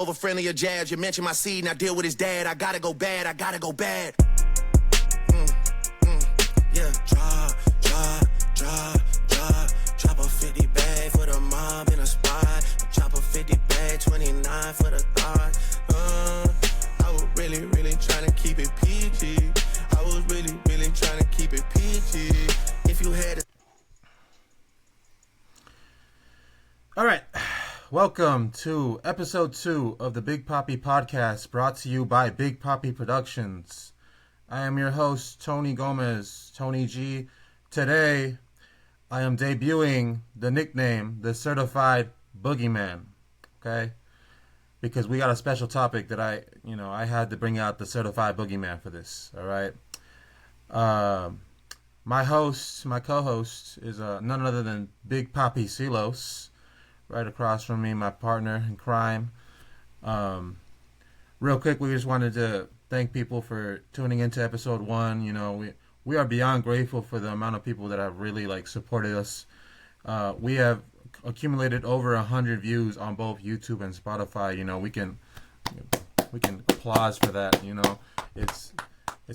Over friendlier jabs, you mentioned my seed, now deal with his dad. I gotta go bad, I gotta go bad. Yeah, drop a 50 bag for the mob in a spot. Drop a 50 bag, 29 for the thought. I was really, really trying to keep it PG. I was really, really trying to keep it PG. If you had All right. Welcome to episode 2 of the Big Papi Podcast, brought to you by Big Papi Productions. I am your host, Tony Gomez, Tony G. Today, I am debuting the nickname, the Certified Boogeyman, okay? Because we got a special topic that I had to bring out the Certified Boogeyman for this, all right? My co-host is none other than Big Papi Silos. Right across from me, my partner in crime. Real quick, we just wanted to thank people for tuning into episode 1. You know, we are beyond grateful for the amount of people that have really supported us. We have accumulated over 100 views on both YouTube and Spotify. You know, we can applause for that. You know, it's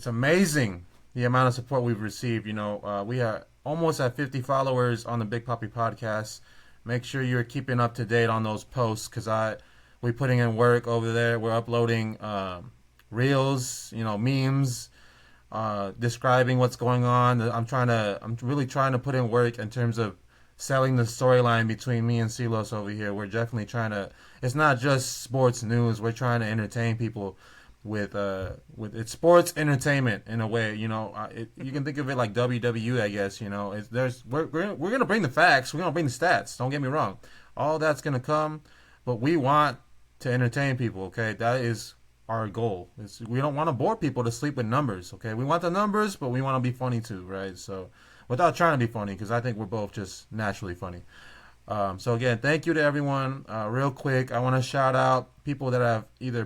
amazing the amount of support we've received. You know, we are almost at 50 followers on the Big Papi Podcast. Make sure you're keeping up to date on those posts, because we're putting in work over there. We're uploading reels, memes, describing what's going on. I'm really trying to put in work in terms of selling the storyline between me and Silos over here. We're definitely trying to. It's not just sports news. We're trying to entertain people with it's sports entertainment in a way. You know, you can think of it like WWE, I guess. You know, we're gonna bring the facts. We're gonna bring the stats. Don't get me wrong. All that's gonna come, but we want to entertain people. Okay, that is our goal. We don't want to bore people to sleep with numbers. Okay, we want the numbers, but we want to be funny too, right? So, without trying to be funny, because I think we're both just naturally funny. So again, thank you to everyone. Real quick, I want to shout out people that have either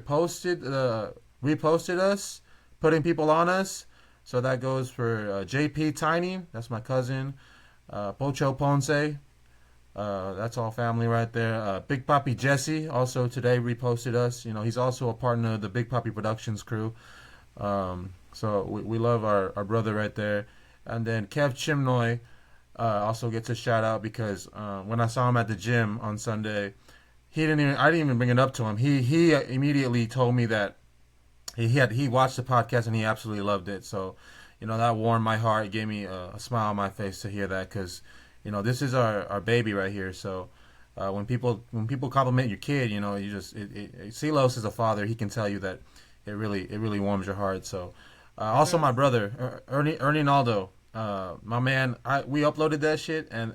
reposted us, putting people on us. So that goes for JP Tiny, that's my cousin. Pocho Ponce, that's all family right there. Big Papi Jesse also today reposted us. You know, he's also a partner of the Big Papi Productions crew. So we love our brother right there. And then Kev Chimnoy also gets a shout out because when I saw him at the gym on Sunday, I didn't even bring it up to him. He immediately told me that he watched the podcast and he absolutely loved it. So, you know, that warmed my heart. It gave me a smile on my face to hear that, because, you know, this is our baby right here. So when people compliment your kid, you know, Silos is a father. He can tell you that it really warms your heart. So also my brother Ernie Naldo, my man. We uploaded that shit and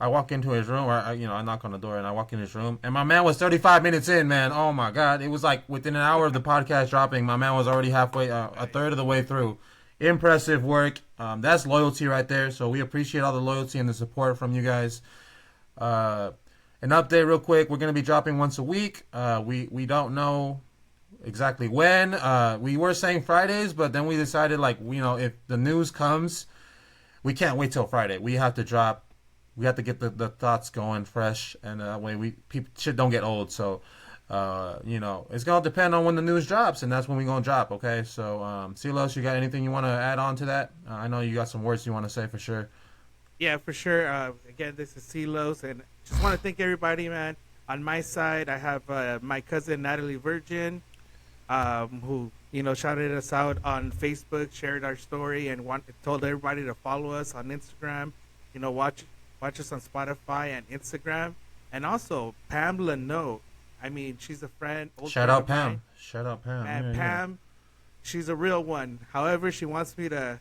I walk into his room, I knock on the door and I walk in his room, and my man was 35 minutes in, man. Oh my God. It was like within an hour of the podcast dropping, my man was already halfway, a third of the way through. Impressive work. That's loyalty right there. So we appreciate all the loyalty and the support from you guys. An update real quick. We're going to be dropping once a week. We don't know exactly when. We were saying Fridays, but then we decided, if the news comes, we can't wait till Friday. We have to get the thoughts going fresh, and that way shit don't get old. So, it's going to depend on when the news drops, and that's when we're going to drop, okay? So, Silos, you got anything you want to add on to that? I know you got some words you want to say for sure. Yeah, for sure. Again, this is Silos, and just want to thank everybody, man. On my side, I have my cousin Natalie Virgin, who, shouted us out on Facebook, shared our story, and told everybody to follow us on Instagram. Watch us on Spotify and Instagram. And also, Pamela No. I mean, she's a friend. Shout out Pam. Shout out Pam. And Pam, she's a real one. However, she wants me to,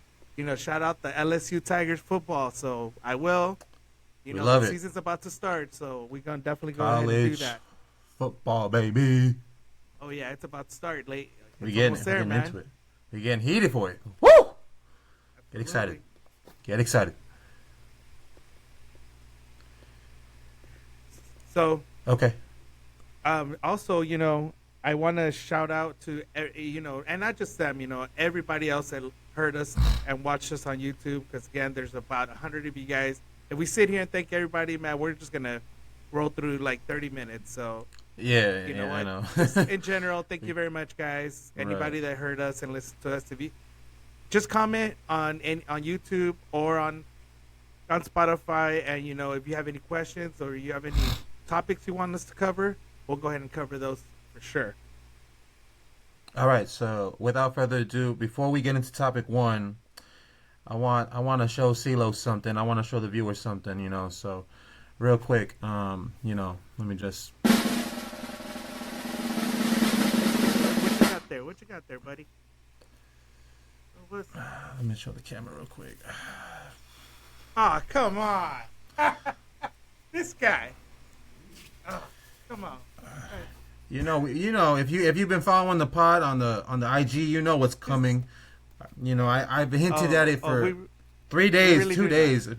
shout out the LSU Tigers football. So I will. We love the it. Season's about to start, so we're going to definitely go ahead and do that. Football, baby. Oh, yeah, it's about to start late. We're getting into it. We're getting heated for it. Woo! Get excited. Get excited. So, okay. Also, I want to shout out to, and not just them, everybody else that heard us and watched us on YouTube. Because, again, there's about 100 of you guys. If we sit here and thank everybody, man, we're just going to roll through like 30 minutes. So Yeah, You know yeah, I what? know. Just in general, thank you very much, guys. Anybody that heard us and listened to us, if you just comment on YouTube or on Spotify, and if you have any questions or you have any topics you want us to cover, we'll go ahead and cover those for sure. All right, so without further ado, before we get into topic one, I want to show CeeLo something. I want to show the viewers something, So, real quick, let me just. What you got there, buddy? Let me show the camera real quick. Oh, come on. This guy. Oh, come on. If you've been following the pod on the IG, you know what's coming. I've hinted at it for 3 days, really 2 days.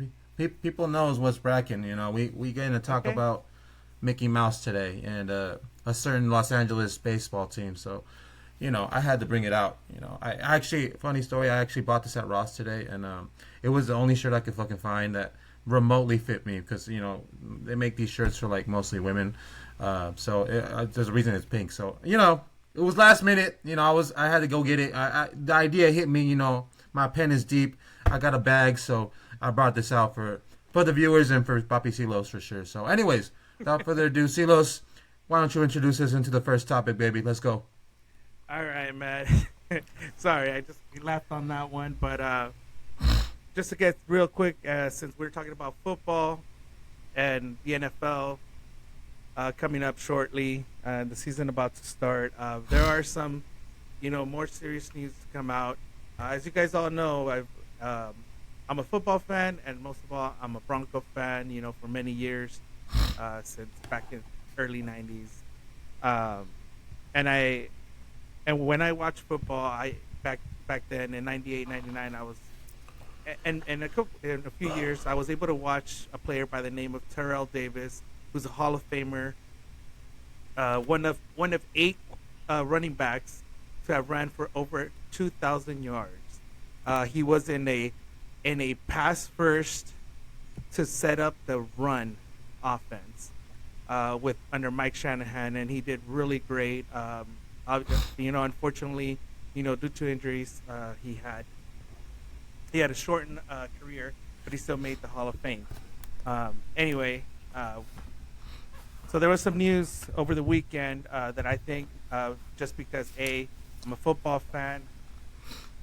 People knows what's bracking. We going to talk about Mickey Mouse today and a certain Los Angeles baseball team. So, I had to bring it out. I actually, funny story, I actually bought this at Ross today, and it was the only shirt I could fucking find that remotely fit me because, they make these shirts for, like, mostly women. So there's a reason it's pink. So, it was last minute. I had to go get it. The idea hit me, my pen is deep. I got a bag, so I brought this out for the viewers and for Papi Silos for sure. So, anyways, without further ado, Silos, why don't you introduce us into the first topic, baby? Let's go. All right, man. Sorry, I just laughed on that one. But just to get real quick, since we're talking about football and the NFL coming up shortly, the season about to start, there are some, more serious news to come out. As you guys all know, I'm a football fan, and most of all, I'm a Bronco fan, for many years, since back in early 90s. And when I watched football, back then in 98, 99, I was, and in a few years, I was able to watch a player by the name of Terrell Davis, who's a Hall of Famer, one of 8 running backs to have ran for over 2,000 yards. He was in a pass first to set up the run offense under Mike Shanahan, and he did really great. Unfortunately, due to injuries, he had a shortened career, but he still made the Hall of Fame. Anyway, so there was some news over the weekend that I think, just because I'm a football fan,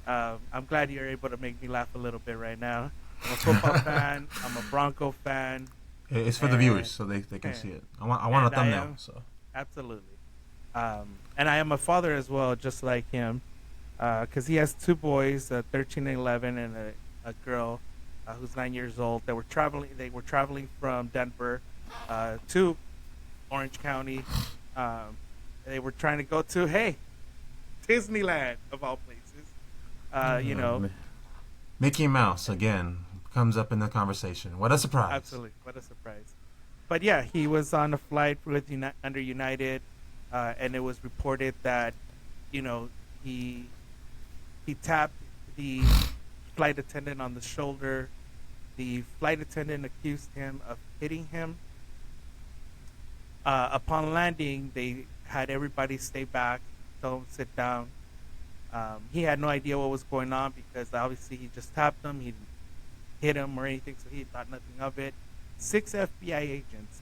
I'm glad you're able to make me laugh a little bit right now. I'm a football fan. I'm a Bronco fan. It's for the viewers, so they can see it. I want a thumbnail. So absolutely. And I am a father as well, just like him, because he has 2 boys, 13 and 11, and a girl who's 9 years old. They were traveling from Denver to Orange County. They were trying to go to Disneyland of all places. Mickey Mouse again comes up in the conversation. What a surprise! Absolutely, what a surprise. But yeah, he was on a flight with under United. And it was reported that, he tapped the flight attendant on the shoulder. The flight attendant accused him of hitting him. Upon landing, they had everybody stay back, don't sit down. He had no idea what was going on because obviously he just tapped him. He didn't hit him or anything, so he thought nothing of it. 6 FBI agents,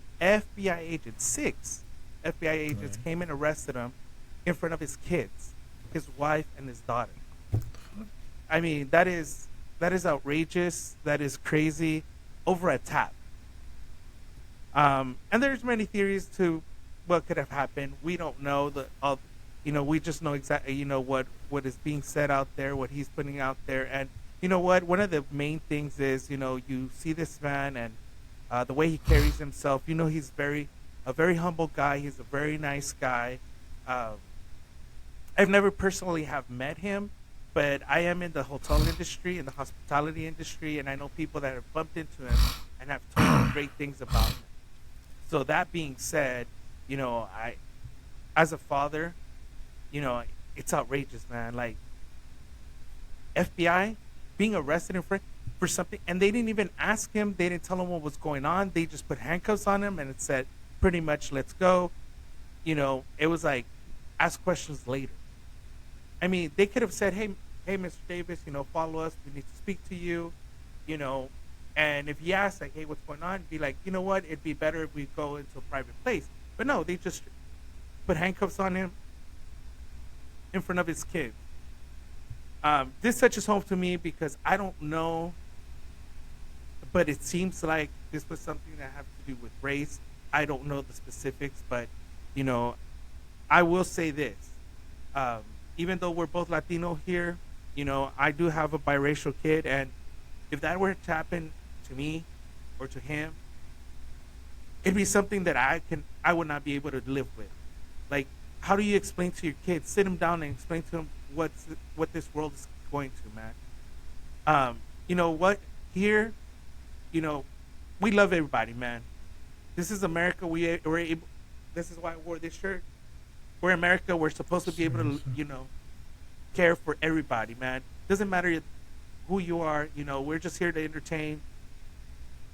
6 FBI agents came and arrested him in front of his kids, his wife and his daughter. I mean, that is outrageous. That is crazy. Over a tap. And there's many theories to what could have happened. We don't know we just know exactly what is being said out there, what he's putting out there. And you know what? One of the main things is you see this man and the way he carries himself. He's a very humble guy. He's a very nice guy. I've never personally have met him, but I am in the hotel industry, in the hospitality industry, and I know people that have bumped into him and have told me great things about him. So that being said, I, as a father, it's outrageous, man. Like, FBI being arrested for something, and they didn't even ask him. They didn't tell him what was going on. They just put handcuffs on him and it said, pretty much, let's go. it was like, ask questions later. I mean, they could have said, hey, Mr. Davis, follow us. We need to speak to you, you know. And if he asked, like, hey, what's going on? Be like, you know what? It'd be better if we go into a private place. But no, they just put handcuffs on him in front of his kids. This touches home to me because I don't know, but it seems like this was something that had to do with race. I don't know the specifics, but, I will say this. Even though we're both Latino here, I do have a biracial kid, and if that were to happen to me or to him, it'd be something that I would not be able to live with. Like, how do you explain to your kids? Sit them down and explain to them what this world is going to, man. You know what? Here, we love everybody, man. This is America. We're able. This is why I wore this shirt. We're America. We're supposed to be able to, care for everybody, man. Doesn't matter who you are. We're just here to entertain,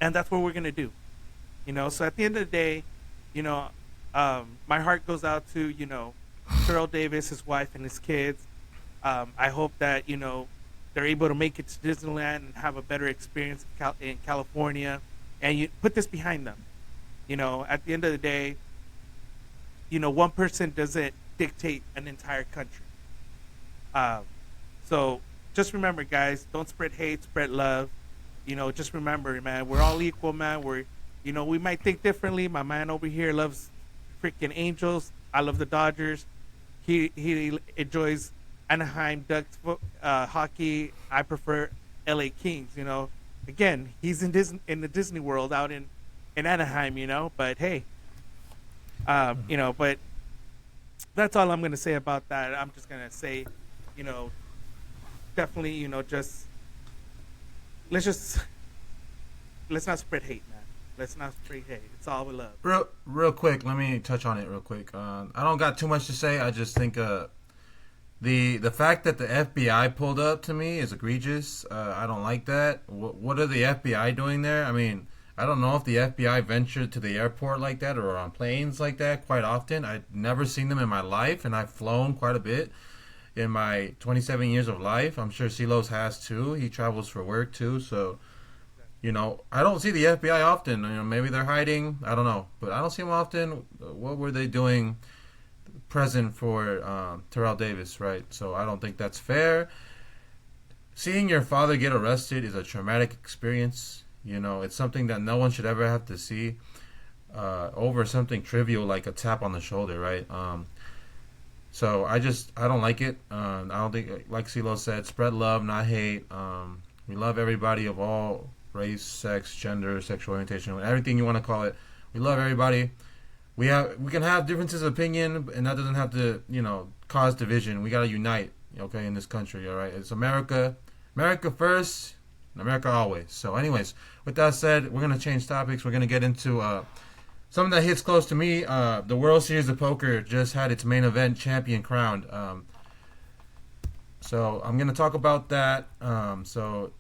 and that's what we're gonna do. So at the end of the day, my heart goes out to Terrell Davis, his wife, and his kids. I hope that they're able to make it to Disneyland and have a better experience in California, and you put this behind them. At the end of the day, one person doesn't dictate an entire country. So just remember, guys, don't spread hate, spread love. Just remember, man, we're all equal, man. We might think differently. My man over here loves freaking Angels. I love the Dodgers. He enjoys Anaheim Ducks hockey. I prefer LA Kings. Again, he's in the Disney World out in Anaheim. But hey, but that's all I'm gonna say about that. I'm just gonna say, definitely, let's not spread hate, man. Let's not spread hate. It's all we love. Real quick, let me touch on it real quick. I don't got too much to say. I just think the fact that the FBI pulled up to me is egregious. I don't like that. What are the FBI doing there? I mean, I don't know if the FBI ventured to the airport like that or on planes like that quite often. I've never seen them in my life, and I've flown quite a bit in my 27 years of life. I'm sure Silos has too. He travels for work too, so I don't see the FBI often. Maybe they're hiding. I don't know, but I don't see them often. What were they doing present for Terrell Davis, right? So I don't think that's fair. Seeing your father get arrested is a traumatic experience. It's something that no one should ever have to see over something trivial like a tap on the shoulder, right? So I don't like it. I don't think, like CeeLo said, spread love, not hate. We love everybody of all race, sex, gender, sexual orientation, everything you want to call it. We love everybody. We can have differences of opinion, and that doesn't have to cause division. We gotta unite, okay, in this country. All right, it's America first, and America always. So, anyways, with that said, we're gonna change topics. We're gonna get into something that hits close to me. The World Series of Poker just had its main event champion crowned. So I'm gonna talk about that. So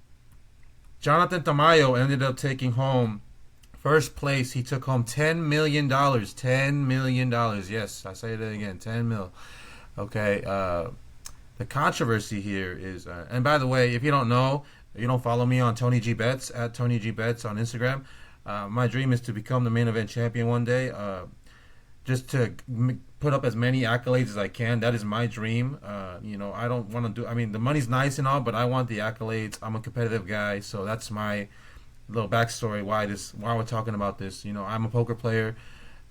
Jonathan Tamayo ended up taking home first place. He took home $10 million. $10 million. Yes, I say that again. 10 mil. Okay. The controversy here is, and by the way, if you don't know, you don't follow me on Tony G Betts at Tony G Betts on Instagram. My dream is to become the main event champion one day. Just to put up as many accolades as I can. That is my dream. I don't want to do. I mean, the money's nice and all, but I want the accolades. I'm a competitive guy, so that's my little backstory why we're talking about this. I'm a poker player.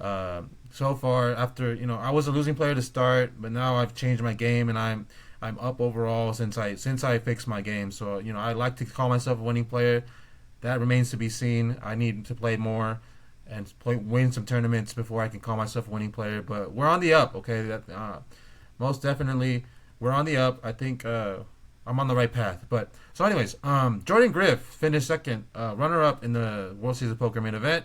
So far, after I was a losing player to start, but now I've changed my game and I'm up overall since I fixed my game. So I like to call myself a winning player. That remains to be seen. I need to play more and win some tournaments before I can call myself a winning player. But we're on the up, okay? That most definitely we're on the up. I think I'm on the right path. But so, anyways, Jordan Griff finished second, runner-up in the World Series of Poker main event.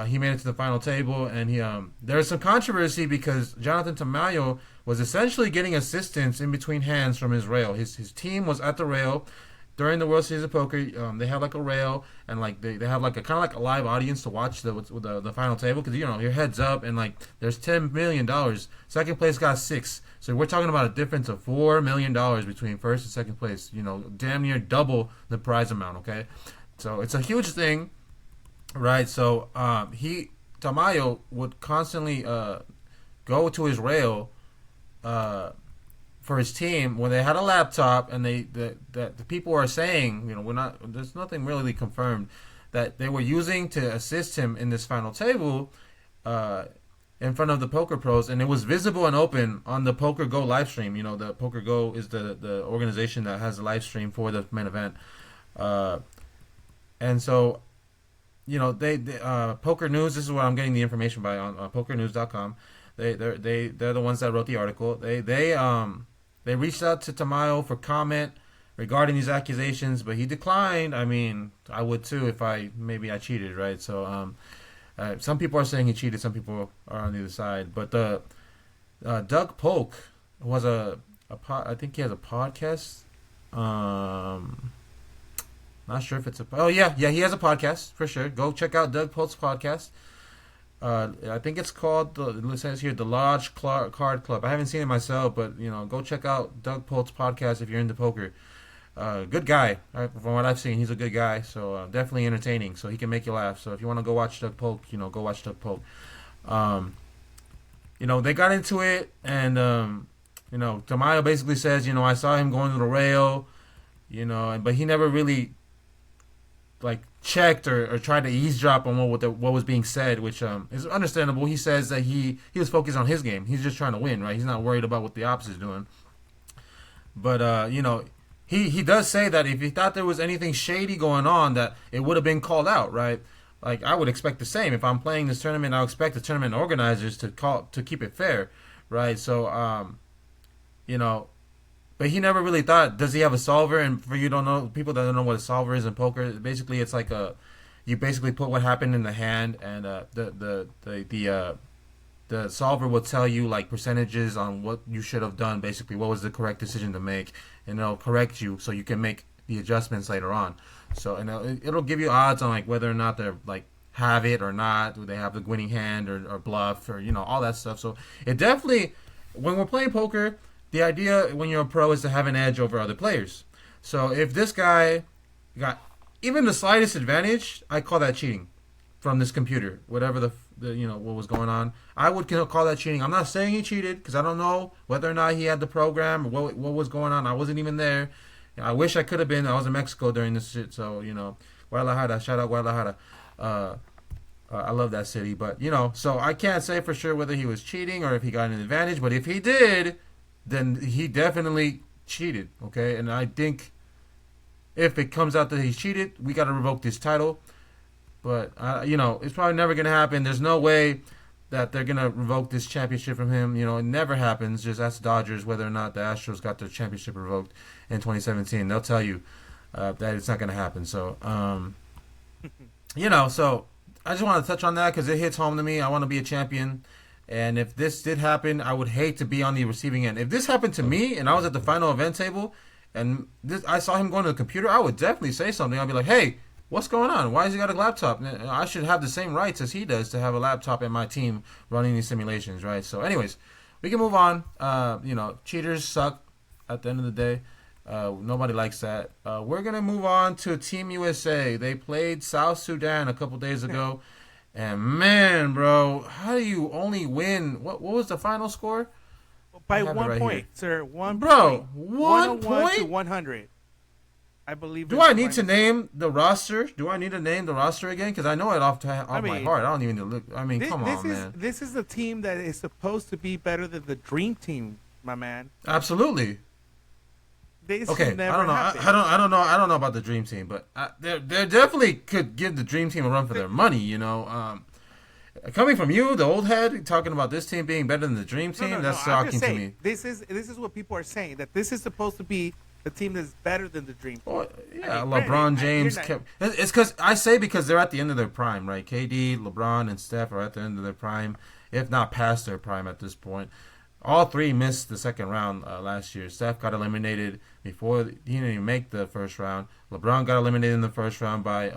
He made it to the final table, and there was some controversy because Jonathan Tamayo was essentially getting assistance in between hands from his rail. His team was at the rail, during the World Series of Poker, they have like a rail and like they have like a kind of like a live audience to watch the final table because your head's up and like there's $10 million. Second place got 6, so we're talking about a difference of $4 million between first and second place. Damn near double the prize amount. Okay, so it's a huge thing, right? So Tamayo would constantly go to his rail for his team when they had a laptop, and the people are saying, there's nothing really confirmed that they were using to assist him in this final table in front of the poker pros, and it was visible and open on the Poker Go live stream. The Poker Go is the organization that has the live stream for the main event, and so they Poker News. This is what I'm getting the information by on PokerNews.com. They're the ones that wrote the article. They reached out to Tamayo for comment regarding these accusations, but he declined. I mean, I would too if I cheated, right? So, some people are saying he cheated, some people are on the other side. But Doug Polk was I think he has a podcast. Not sure if it's he has a podcast for sure. Go check out Doug Polk's podcast. I think it's called it says here the Lodge Card Club. I haven't seen it myself, but go check out Doug Polk's podcast if you're into poker. Good guy, right? From what I've seen, he's a good guy. So definitely entertaining. So he can make you laugh. So if you want to go watch Doug Polk, go watch Doug Polk. They got into it, and Tamayo basically says, I saw him going to the rail, but he never really like checked or tried to eavesdrop on what was being said, which is understandable. He says that he was focused on his game. He's just trying to win, right? He's not worried about what the opposite's doing. But he does say that if he thought there was anything shady going on, that it would have been called out, right? Like I would expect the same. If I'm playing this tournament, I would expect the tournament organizers to keep it fair, right? So but he never really thought, does he have a solver? And for people that don't know what a solver is in poker, basically it's like you basically put what happened in the hand, and the solver will tell you like percentages on what you should have done, basically what was the correct decision to make, and it'll correct you so you can make the adjustments later on. So it'll give you odds on like whether or not they're like have it or not, do they have the winning hand or bluff or all that stuff. So it definitely, when we're playing poker, the idea when you're a pro is to have an edge over other players. So if this guy got even the slightest advantage, I call that cheating from this computer. Whatever the what was going on, I would call that cheating. I'm not saying he cheated because I don't know whether or not he had the program or what was going on. I wasn't even there. I wish I could have been. I was in Mexico during this shit. So Guadalajara, shout out Guadalajara. I love that city, but so I can't say for sure whether he was cheating or if he got an advantage. But if he did, then he definitely cheated, okay? And I think if it comes out that he cheated, we got to revoke this title. But, it's probably never going to happen. There's no way that they're going to revoke this championship from him. It never happens. Just ask the Dodgers whether or not the Astros got their championship revoked in 2017. They'll tell you that it's not going to happen. So, so I just want to touch on that because it hits home to me. I want to be a champion. And if this did happen, I would hate to be on the receiving end. If this happened to me and I was at the final event table and I saw him going to the computer, I would definitely say something. I'd be like, hey, what's going on? Why has he got a laptop? I should have the same rights as he does to have a laptop in my team running these simulations, right? So anyways, we can move on. Cheaters suck at the end of the day. Nobody likes that. We're going to move on to Team USA. They played South Sudan a couple days ago. And man, bro, how do you only win? What was the final score? By 1 point, sir. 1 bro, point. 1 point to 100. I believe. Do I need to name the roster? Do I need to name the roster again? Because I know it off my heart. I don't even need to look. I mean, come on, man. This is a team that is supposed to be better than the Dream Team, my man. Absolutely. Okay, I don't know. I don't know about the Dream Team, but they definitely could give the Dream Team a run for their money. Coming from you, the old head, talking about this team being better than the Dream Team, that's shocking to me. This is what people are saying, that this is supposed to be the team that's better than the Dream Team. Well, yeah, LeBron James kept. It's because they're at the end of their prime, right? KD, LeBron, and Steph are at the end of their prime, if not past their prime at this point. All three missed the second round last year. Steph got eliminated before he didn't even make the first round. LeBron got eliminated in the first round by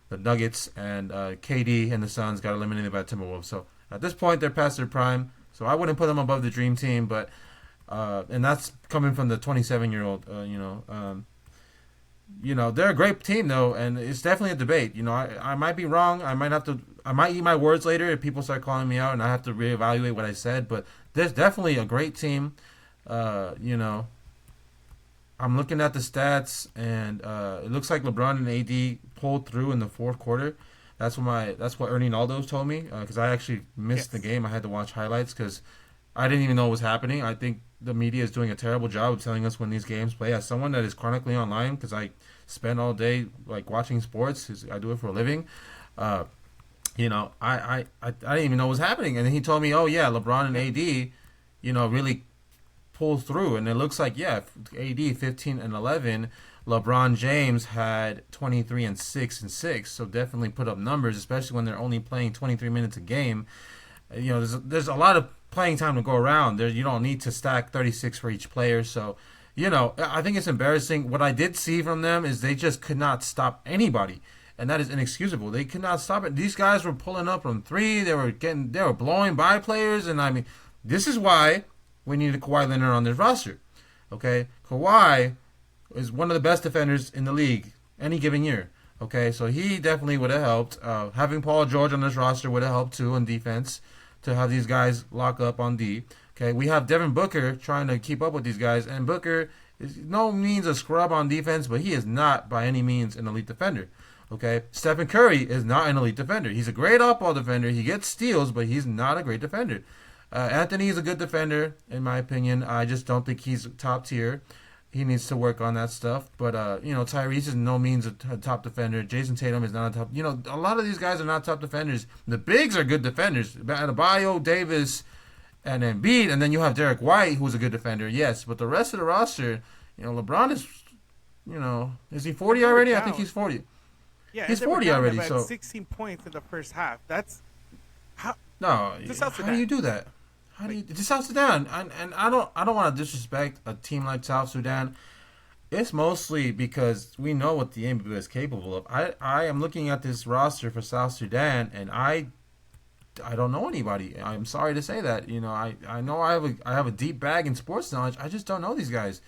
the Nuggets, and KD and the Suns got eliminated by Timberwolves. So at this point, they're past their prime. So I wouldn't put them above the Dream Team, but and that's coming from the 27-year-old. They're a great team though, and it's definitely a debate. I might be wrong. I might eat my words later if people start calling me out, and I have to reevaluate what I said. But there's definitely a great team. I'm looking at the stats, and it looks like LeBron and AD pulled through in the fourth quarter. That's what Ernie Naldo's told me, because I actually missed the game. I had to watch highlights because I didn't even know what was happening. I think the media is doing a terrible job of telling us when these games play. As someone that is chronically online, because I spend all day like watching sports, I do it for a living. I didn't even know what was happening, and then he told me, "Oh yeah, LeBron and AD, really pulled through." And it looks like AD 15 and 11. LeBron James had 23 and 6 and 6, so definitely put up numbers, especially when they're only playing 23 minutes a game. There's a lot of playing time to go around. You don't need to stack 36 for each player. So, I think it's embarrassing. What I did see from them is they just could not stop anybody, and that is inexcusable. They could not stop it. These guys were pulling up from three. They were blowing by players, and I mean, this is why we needed Kawhi Leonard on this roster. Okay, Kawhi is one of the best defenders in the league any given year. Okay, so he definitely would have helped. Having Paul George on this roster would have helped too in defense, to have these guys lock up on D. Okay, we have Devin Booker trying to keep up with these guys, and Booker is no means a scrub on defense, but he is not by any means an elite defender. Okay, Stephen Curry is not an elite defender. He's a great off-ball defender. He gets steals, but he's not a great defender. Anthony is a good defender, in my opinion. I just don't think he's top tier. He needs to work on that stuff. But, Tyrese is no means a top defender. Jason Tatum is not a top... a lot of these guys are not top defenders. The bigs are good defenders. Adebayo, Davis, and Embiid. And then you have Derek White, who's a good defender. Yes, but the rest of the roster, LeBron is, is he 40 already? I think he's 40. Yeah, he's 40 already. So 16 points in the first half. That's... How do you do that? It's South Sudan, and I don't want to disrespect a team like South Sudan. It's mostly because we know what the NBA is capable of. I am looking at this roster for South Sudan, and I don't know anybody. I'm sorry to say that. I know I have a deep bag in sports knowledge. I just don't know these guys.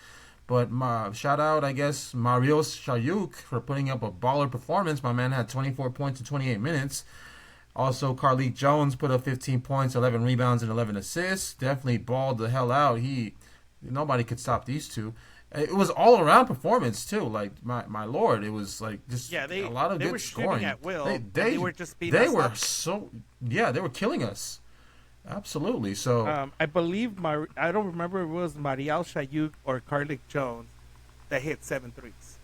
But shout out, I guess, Marios Shayuk for putting up a baller performance. My man had 24 points in 28 minutes. Also, Carlik Jones put up 15 points, 11 rebounds, and 11 assists. Definitely balled the hell out. Nobody could stop these two. It was all around performance too. Like my lord, it was like just a lot of good scoring. They were shooting at will. They were just beating us up. They were killing us. Absolutely. So I believe I don't remember if it was Marial Shayuk or Carlik Jones that hit 7 threes.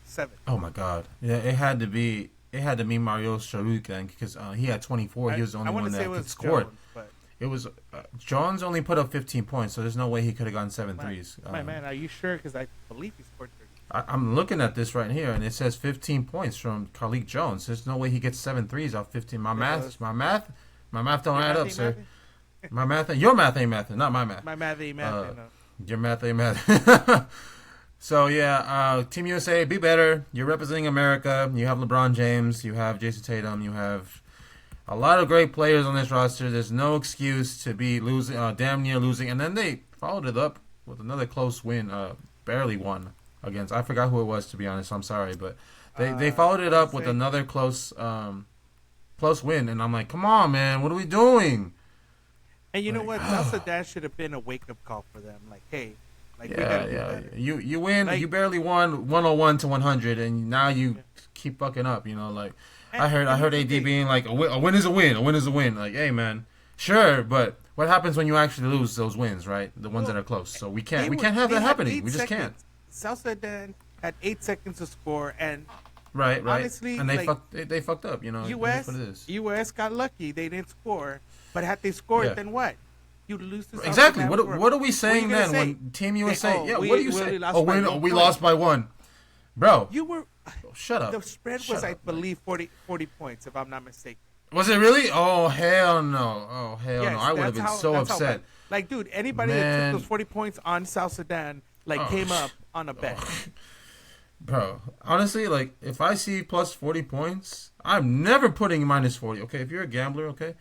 7. Oh my God! Yeah, it had to be Mario Shayuk then, because he had 24. He was the only one that could score. It was Jones only put up 15 points, so there's no way he could have gotten 7 threes. My man, are you sure? Because I believe he scored 30. I'm looking at this right here, and it says 15 points from Carlik Jones. There's no way he gets 7 threes off 15. My math don't add up, sir. Your math ain't math, not my math. My math ain't math. Your math ain't math. So, Team USA, be better. You're representing America. You have LeBron James. You have Jason Tatum. You have a lot of great players on this roster. There's no excuse to be losing, damn near losing. And then they followed it up with another close win, barely won against. I forgot who it was, to be honest. I'm sorry. But they followed it up with another close win. And I'm like, come on, man. What are we doing? And you know what? South Sudan should have been a wake-up call for them. Like, hey. You win. You barely won 101 to 100, and now you keep fucking up. I heard AD being like, a win is a win. A win is a win. Like, hey man, sure, but what happens when you actually lose those wins, right? The ones that are close. So we can't have that happening. We just can't. South Sudan had 8 seconds to score, and right. Honestly, and they fucked up. US got lucky. They didn't score, but had they scored, then what? You lose to South exactly. Sudan What are we saying then when Team USA? What do you say? We lost by 1, bro. You were. Shut up. The spread was, I believe, 40 points, if I'm not mistaken. Was it really? Oh hell no! No! I would have been so upset. Like, dude, anybody that took those 40 points on South Sudan, came up on a bet. Bro, honestly, like, if I see plus 40 points, I'm never putting minus 40, okay? If you're a gambler, okay?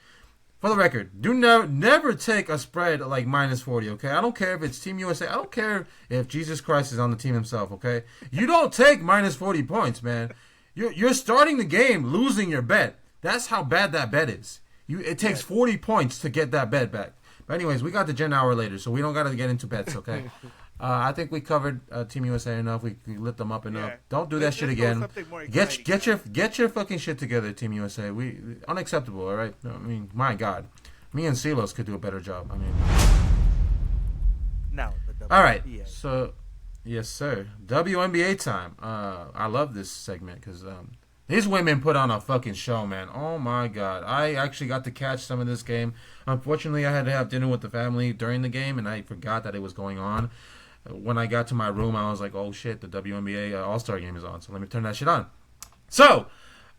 For the record, do never take a spread like minus 40, okay? I don't care if it's Team USA. I don't care if Jesus Christ is on the team himself, okay? You don't take minus 40 points, man. You're starting the game losing your bet. That's how bad that bet is. It takes 40 points to get that bet back. But anyways, we got the Gen hour later, so we don't got to get into bets, okay? I think we covered Team USA enough. We lit them up enough. Yeah. Don't do that shit again. Get your fucking shit together, Team USA. We unacceptable. All right. I mean, my God, me and Silos could do a better job. I mean, no. All right. So, yes, sir. WNBA time. I love this segment because these women put on a fucking show, man. Oh my God. I actually got to catch some of this game. Unfortunately, I had to have dinner with the family during the game, and I forgot that it was going on. When I got to my room, I was like, oh shit, the WNBA Allstar game is on, so let me turn that shit on. So,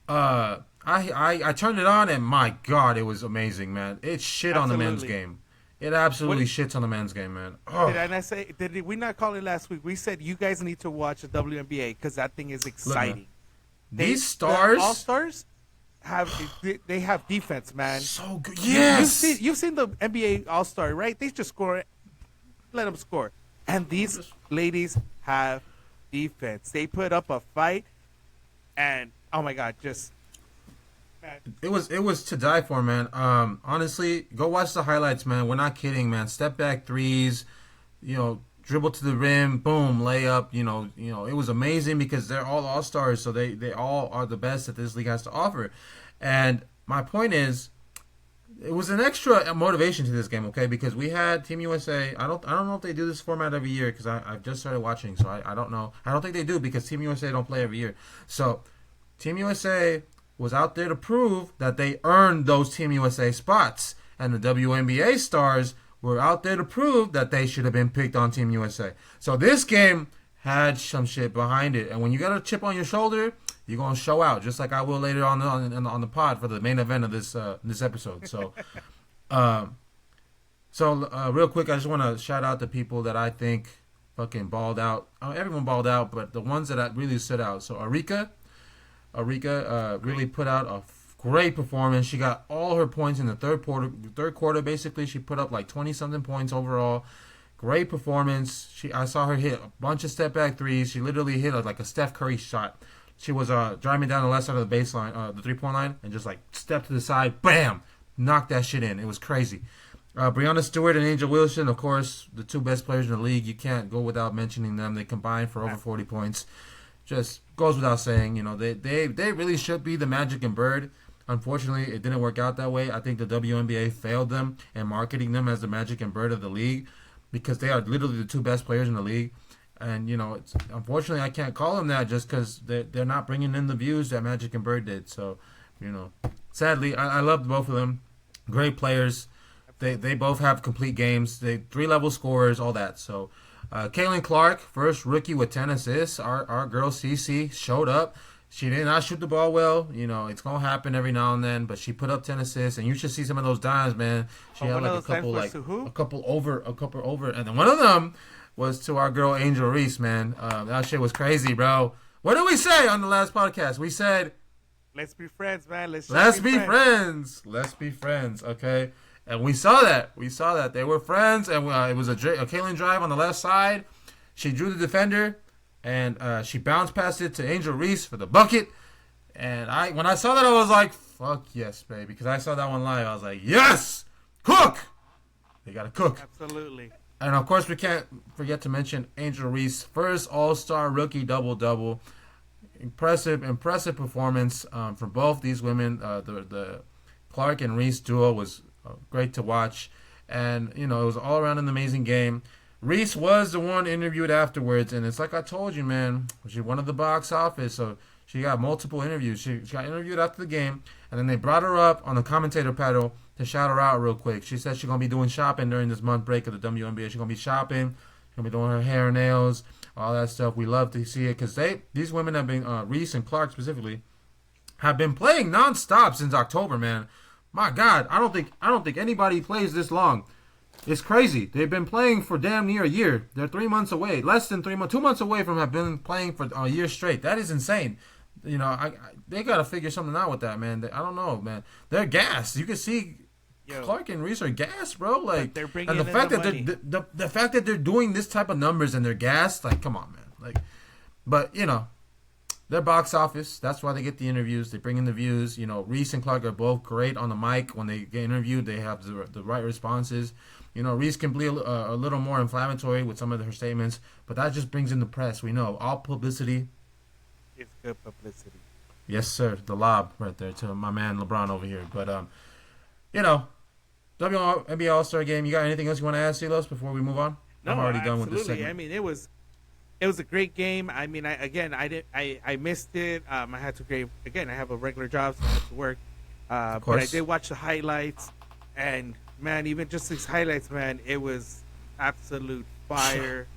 I turned it on, and my God, it was amazing, man. It shit on the men's game. It absolutely shits on the men's game, man. Oh. Did we not call it last week? We said you guys need to watch the WNBA because that thing is exciting. Look, these stars, the All-Stars, they have defense, man. So good. Yes. You've seen the NBA All-Star, right? They just score. Let them score. And these ladies have defense. They put up a fight, and oh my God, just man. It was to die for, man. Honestly, go watch the highlights, man. We're not kidding, man. Step back threes, dribble to the rim, boom, layup. It was amazing because they're all all-stars, so they all are the best that this league has to offer. And my point is, it was an extra motivation to this game, okay? Because we had Team USA. I don't know if they do this format every year because I've just started watching, so I don't know. I don't think they do because Team USA don't play every year. So Team USA was out there to prove that they earned those Team USA spots, and the WNBA stars were out there to prove that they should have been picked on Team USA. So this game had some shit behind it, and when you got a chip on your shoulder, you're gonna show out, just like I will later on the pod for the main event of this episode. So, real quick, I just want to shout out the people that I think fucking balled out. Everyone balled out, but the ones that really stood out. So Arika really put out a great performance. She got all her points in the third quarter. Basically, she put up like 20-something points overall. Great performance. I saw her hit a bunch of step back threes. She literally hit like a Steph Curry shot. She was driving down the left side of the baseline, the 3-point line, and just like stepped to the side, bam, knocked that shit in. It was crazy. Breanna Stewart and Angel Wilson, of course, the two best players in the league. You can't go without mentioning them. They combined for over 40 points. Just goes without saying, they really should be the Magic and Bird. Unfortunately, it didn't work out that way. I think the WNBA failed them in marketing them as the Magic and Bird of the league because they are literally the two best players in the league. And, unfortunately, I can't call them that just because they're not bringing in the views that Magic and Bird did. So, sadly, I loved both of them. Great players. They both have complete games. They 3-level scorers, all that. So, Caitlin Clark, first rookie with 10 assists. Our girl CC showed up. She did not shoot the ball well. It's going to happen every now and then, but she put up 10 assists. And you should see some of those dimes, man. She had like a couple over. And then one of them was to our girl Angel Reese, man. That shit was crazy, bro. What did we say on the last podcast? We said, let's be friends, man. Let's be friends. Let's be friends, okay? And we saw that. They were friends, and it was a Caitlin drive on the left side. She drew the defender, and she bounced past it to Angel Reese for the bucket. And when I saw that, I was like, fuck yes, baby. Because I saw that one live. I was like, yes! Cook! They got to cook. Absolutely. And, of course, we can't forget to mention Angel Reese, first All-Star rookie double-double. Impressive performance from both these women. The Clark and Reese duo was great to watch. And, it was all around an amazing game. Reese was the one interviewed afterwards. And it's like I told you, man. She won at the box office, so she got multiple interviews. She got interviewed after the game. And then they brought her up on the commentator panel to shout her out real quick. She said she's going to be doing shopping during this month break of the WNBA. She's going to be shopping. She's going to be doing her hair and nails, all that stuff. We love to see it because these women have been, Reese and Clark specifically, have been playing nonstop since October, man. My God, I don't think anybody plays this long. It's crazy. They've been playing for damn near a year. They're 3 months away, less than 3 months, 2 months away from have been playing for a year straight. That is insane. You know, they gotta figure something out with that, man. I don't know, man. They're gassed. You can see Clark and Reese are gassed, bro. Like, they're bringing and the in fact the that money. the fact that they're doing this type of numbers and they're gassed, like, come on, man. Like, but you know, their box office. That's why they get the interviews. They bring in the views. You know, Reese and Clark are both great on the mic. When they get interviewed, they have the right responses. You know, Reese can be a little more inflammatory with some of her statements, but that just brings in the press. We know all publicity. It's good publicity. Yes, sir. The lob right there to my man LeBron over here. But, you know, WNBA Allstar game. You got anything else you want to add, Silos, before we move on? No, I'm already done with this absolutely. segment. I mean, it was a great game. I mean, I missed it. I had to I have a regular job, so I had to work. But I did watch the highlights, and man, even just these highlights, man, it was absolute fire.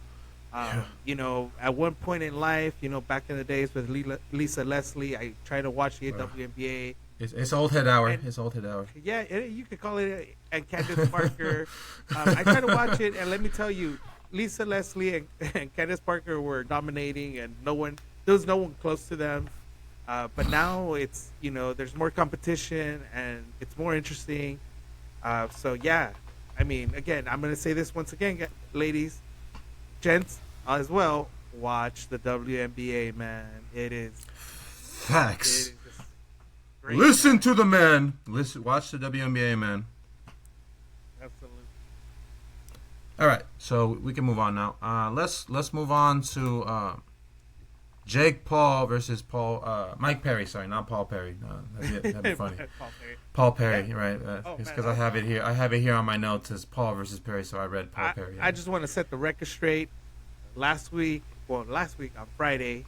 You know, at one point in life, you know, back in the days with Lisa Leslie, I tried to watch the WNBA. It's old head hour. It's old head hour. Yeah, you could call it. And Candace Parker. I tried to watch it, and let me tell you, Lisa Leslie and Candace Parker were dominating, and there was no one close to them. But now it's, you know, there's more competition, and it's more interesting. So yeah, I mean, again, I'm gonna say this once again, ladies, gents, as well. Watch the WNBA, man. It is Facts. It is just great, Listen man. to the man. Watch the WNBA, man. Absolutely. All right, so we can move on now. Let's move on to Jake Paul versus Mike Perry. Sorry, not Paul Perry. That'd be funny. Paul Perry, Yeah. right? Oh, It's man, because I have it here. I have it here on my notes as Paul versus Perry, so I read Paul Perry. I just want to set the record straight. Last week on Friday,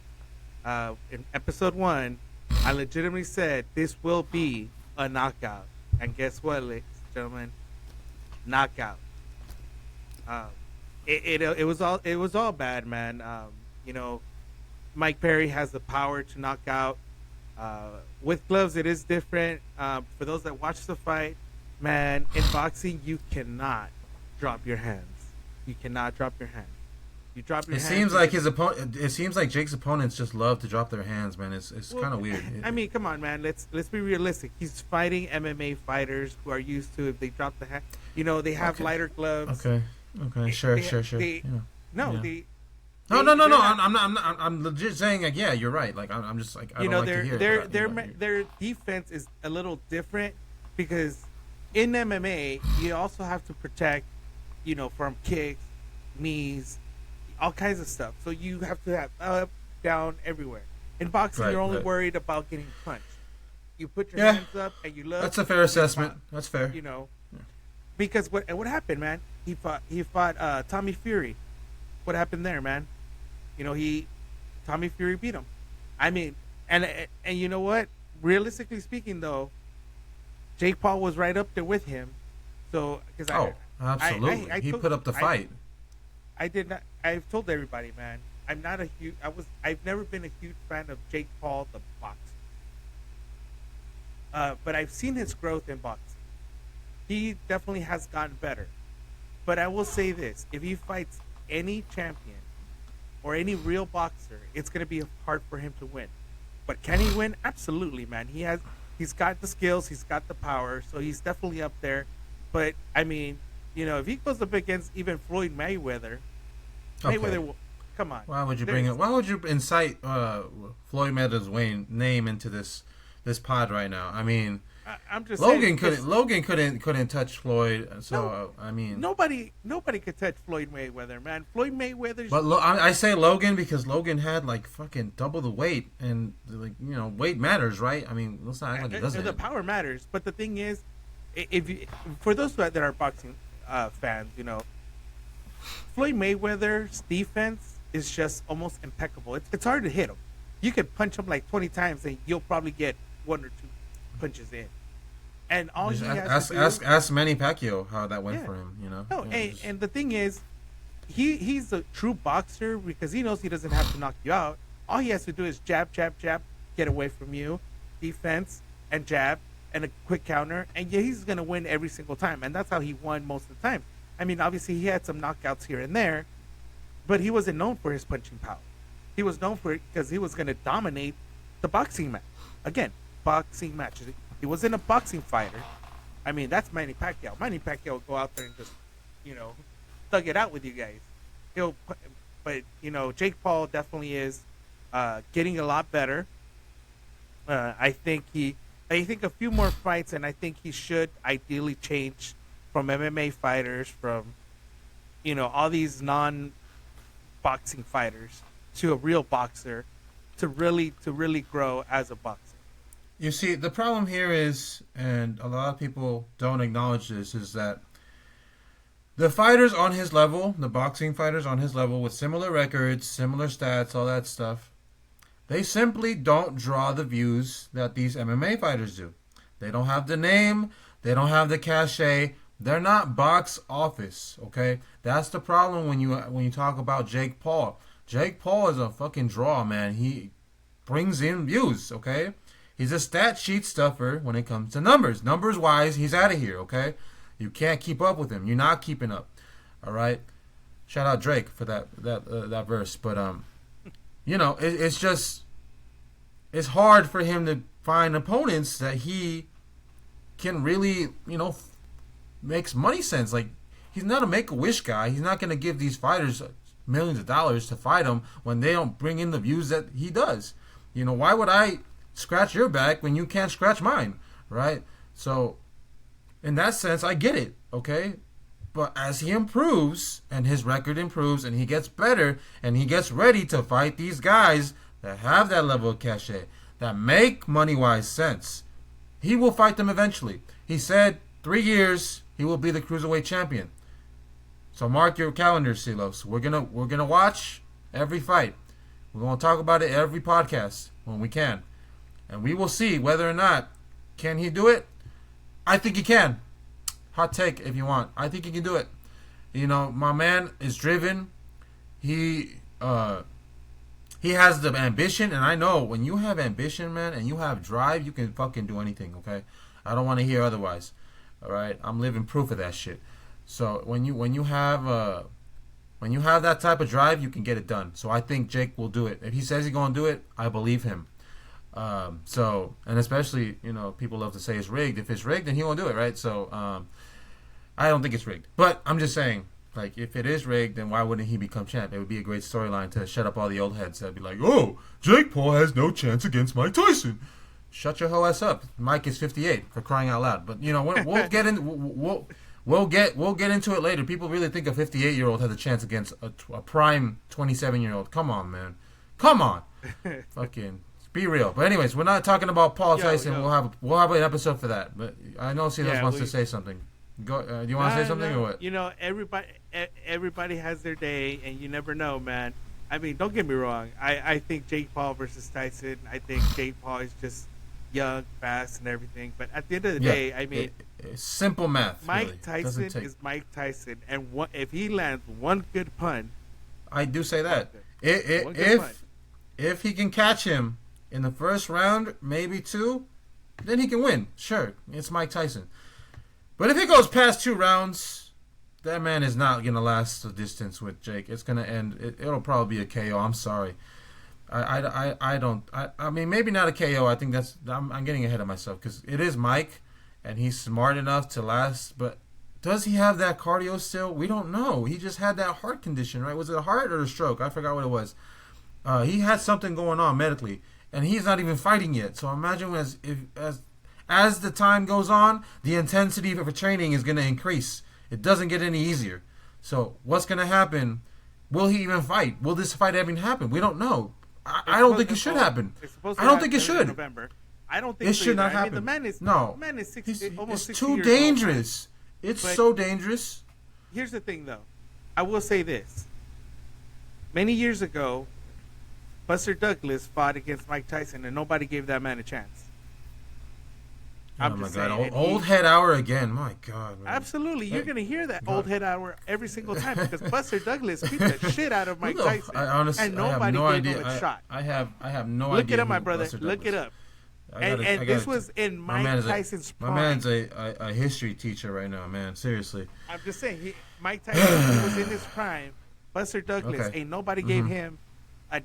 in episode 1, I legitimately said this will be a knockout, and guess what, ladies and gentlemen? Knockout. It was all bad, man. You know, Mike Perry has the power to knock out. With gloves, it is different. For those that watch the fight, man, in boxing, you cannot drop your hands. You cannot drop your hands. You drop your It hands. seems like his opponent. It seems like Jake's opponents just love to drop their hands, man. It's kind of weird. I mean, come on, man. Let's be realistic. He's fighting MMA fighters who are used to, if they drop the hand, you know, they have lighter gloves. Okay. Sure. They- Yeah. No, Yeah. they No. they're not- I'm not. I'm legit saying like, yeah, you're right. Like, I'm just like, I you don't know, like to hear it. But, their defense is a little different because in MMA you also have to protect, you know, from kicks, knees, all kinds of stuff. So you have to have up, down, everywhere. In boxing, you're only worried about getting punched. You put your hands up and you look. That's a fair assessment. That's fair. You know, because what happened, man? He fought Tommy Fury. What happened there, man? You know, Tommy Fury beat him. I mean, and you know what? Realistically speaking, though, Jake Paul was right up there with him. So, because absolutely, he put up the fight. I did not. I've told everybody, man. I'm not a huge. I've never been a huge fan of Jake Paul, the boxer. But I've seen his growth in boxing. He definitely has gotten better. But I will say this: if he fights any champion or any real boxer, it's going to be hard for him to win. But can he win? Absolutely, man. He's got the skills, he's got the power, so he's definitely up there. But I mean, you know, if he goes up against even Floyd Mayweather, come on. Why would you bring it? Why would you incite Floyd Mayweather's name into this pod right now? I mean, I'm just Logan saying, Logan couldn't touch Floyd. So I mean, nobody could touch Floyd Mayweather, man. Floyd Mayweather's. But I say Logan because Logan had like fucking double the weight, and like, you know, weight matters, right? I mean, let's not act like it doesn't. The power matters, but the thing is, for those that are boxing fans, you know, Floyd Mayweather's defense is just almost impeccable. It's hard to hit him. You could punch him like 20 times, and you'll probably get 1 or 2 punches in. And all just he has to do, ask Manny Pacquiao how that went for him. You know. No, and the thing is, he's a true boxer because he knows he doesn't have to knock you out. All he has to do is jab, get away from you, defense and jab and a quick counter, and he's gonna win every single time. And that's how he won most of the time. I mean, obviously he had some knockouts here and there, but he wasn't known for his punching power. He was known for it because he was going to dominate the boxing match. Again, boxing matches. He wasn't a boxing fighter. I mean, that's Manny Pacquiao. Manny Pacquiao will go out there and just, thug it out with you guys. But Jake Paul definitely is getting a lot better. I think a few more fights, and I think he should ideally change from MMA fighters, from all these non-boxing fighters, to a real boxer, to really grow as a boxer. You see, the problem here is, and a lot of people don't acknowledge this, is that the fighters on his level, the boxing fighters on his level with similar records, similar stats, all that stuff, they simply don't draw the views that these MMA fighters do. They don't have the name. They don't have the cachet. They're not box office, okay? That's the problem when you talk about Jake Paul. Jake Paul is a fucking draw, man. He brings in views, okay? He's a stat sheet stuffer when it comes to numbers. Numbers-wise, he's out of here, okay? You can't keep up with him. You're not keeping up, all right? Shout out Drake for that verse. But, it's just, it's hard for him to find opponents that he can really, makes money sense. Like, he's not a Make-A-Wish guy. He's not going to give these fighters millions of dollars to fight him when they don't bring in the views that he does. Why would I scratch your back when you can't scratch mine, right? So, in that sense, I get it, okay? But as he improves, and his record improves, and he gets better, and he gets ready to fight these guys that have that level of cachet, that make money-wise sense, he will fight them eventually. He said 3 years, he will be the Cruiserweight champion. So mark your calendar, Silos. We're gonna watch every fight. We're gonna talk about it every podcast when we can. And we will see whether or not can he do it. I think he can. Hot take if you want. I think he can do it. My man is driven. He has the ambition, and I know when you have ambition, man, and you have drive, you can fucking do anything, okay? I don't want to hear otherwise. All right? I'm living proof of that shit. So when you have that type of drive, you can get it done. So I think Jake will do it. If he says he's going to do it, I believe him. And especially, people love to say it's rigged. If it's rigged, then he won't do it, right? So, I don't think it's rigged. But I'm just saying, like, if it is rigged, then why wouldn't he become champ? It would be a great storyline to shut up all the old heads that'd be like, oh, Jake Paul has no chance against Mike Tyson. Shut your whole ass up. Mike is 58, for crying out loud. But, we'll get in, we'll get into it later. People really think a 58-year-old has a chance against a prime 27-year-old. Come on, man. Come on. Fucking be real. But anyways, we're not talking about Paul Tyson. We'll have an episode for that. But I know Silas wants to say something. Go. Do you want to say something or what? Everybody has their day, and you never know, man. I mean, don't get me wrong. I think Jake Paul versus Tyson. I think Jake Paul is just young, fast, and everything. But at the end of the day, I mean, it's simple math. Mike really. Tyson is Mike Tyson, and if he lands one good pun, I do say that if he can catch him in the first round, maybe 2, then he can win. Sure, it's Mike Tyson. But if it goes past 2 rounds, that man is not going to last the distance with Jake. It's going to end. It'll probably be a KO. I'm sorry. I mean, maybe not a KO. I think I'm getting ahead of myself because it is Mike, and he's smart enough to last. But does he have that cardio still? We don't know. He just had that heart condition, right? Was it a heart or a stroke? I forgot what it was. He had something going on medically, and he's not even fighting yet. So imagine as the time goes on, the intensity of training is going to increase. It doesn't get any easier. So what's going to happen? Will he even fight? Will this fight even happen? We don't know. I don't think it should happen. I don't think it should. November. I don't think it should not happen. I mean, the man is 60, almost 60 It's too years dangerous. Old, it's so dangerous. Here's the thing, though. I will say this. Many years ago, Buster Douglas fought against Mike Tyson, and nobody gave that man a chance. Oh my God! Old head hour again. My God. Man. Absolutely, you're gonna hear that old head hour every single time because Buster Douglas beat the shit out of Mike Tyson, I honestly, and nobody gave him a shot. I have no idea. Look it up, my brother. Look it up. This was in Mike Tyson's prime. My man's a history teacher right now, man. Seriously. I'm just saying, Mike Tyson was in his prime. Buster Douglas, ain't nobody gave him a.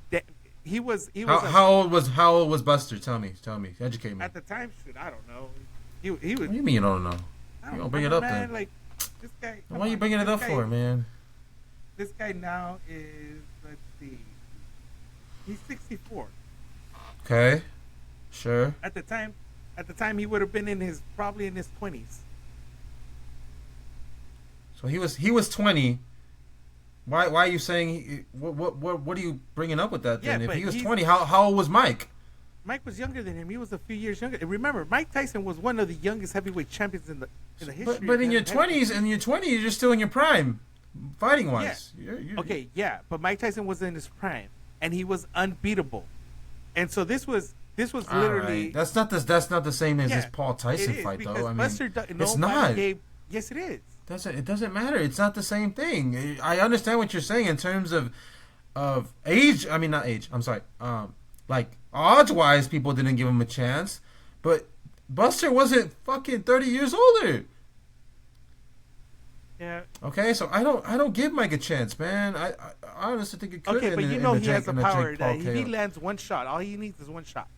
He was. How old was Buster? Tell me. Educate me. At the time, I don't know. He was. What do you mean you don't know? You don't bring it up man, then. Like this guy. Why are you bringing it up for, man? This guy now is, let's see, he's 64. Okay, sure. At the time, he would have been probably in his 20s. So he was 20. Why are you saying what are you bringing up with that then? If he was 20, how old was Mike? Mike was younger than him. He was a few years younger. And remember, Mike Tyson was one of the youngest heavyweight champions in the history. But in your 20s, you're still in your prime, fighting wise. Yeah. Okay, yeah, but Mike Tyson was in his prime, and he was unbeatable. And so this was literally. Right. That's not the same as this Paul Tyson fight, though. I mean, it's not. Yes, it is. It doesn't matter. It's not the same thing. I understand what you're saying in terms of age. I mean, not age. I'm sorry. Like odds wise, people didn't give him a chance, but Buster wasn't fucking 30 years older. Yeah. Okay, so I don't give Mike a chance, man. I honestly think it could. Okay, but he has the power that if he lands one shot, all he needs is one shot.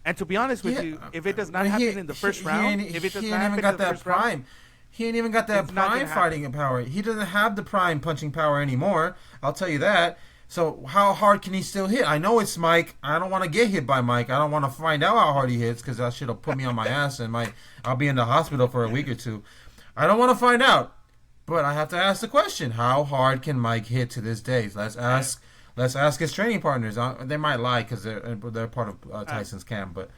And to be honest with you, if it does not happen in the first round, if it does not happen in the first round. He ain't even got that prime fighting power. He doesn't have the prime punching power anymore. I'll tell you that. So how hard can he still hit? I know it's Mike. I don't want to get hit by Mike. I don't want to find out how hard he hits because that shit'll put me on my ass and I'll be in the hospital for a week or two. I don't want to find out, but I have to ask the question: how hard can Mike hit to this day? Let's ask his training partners. They might lie because they're part of Tyson's camp, but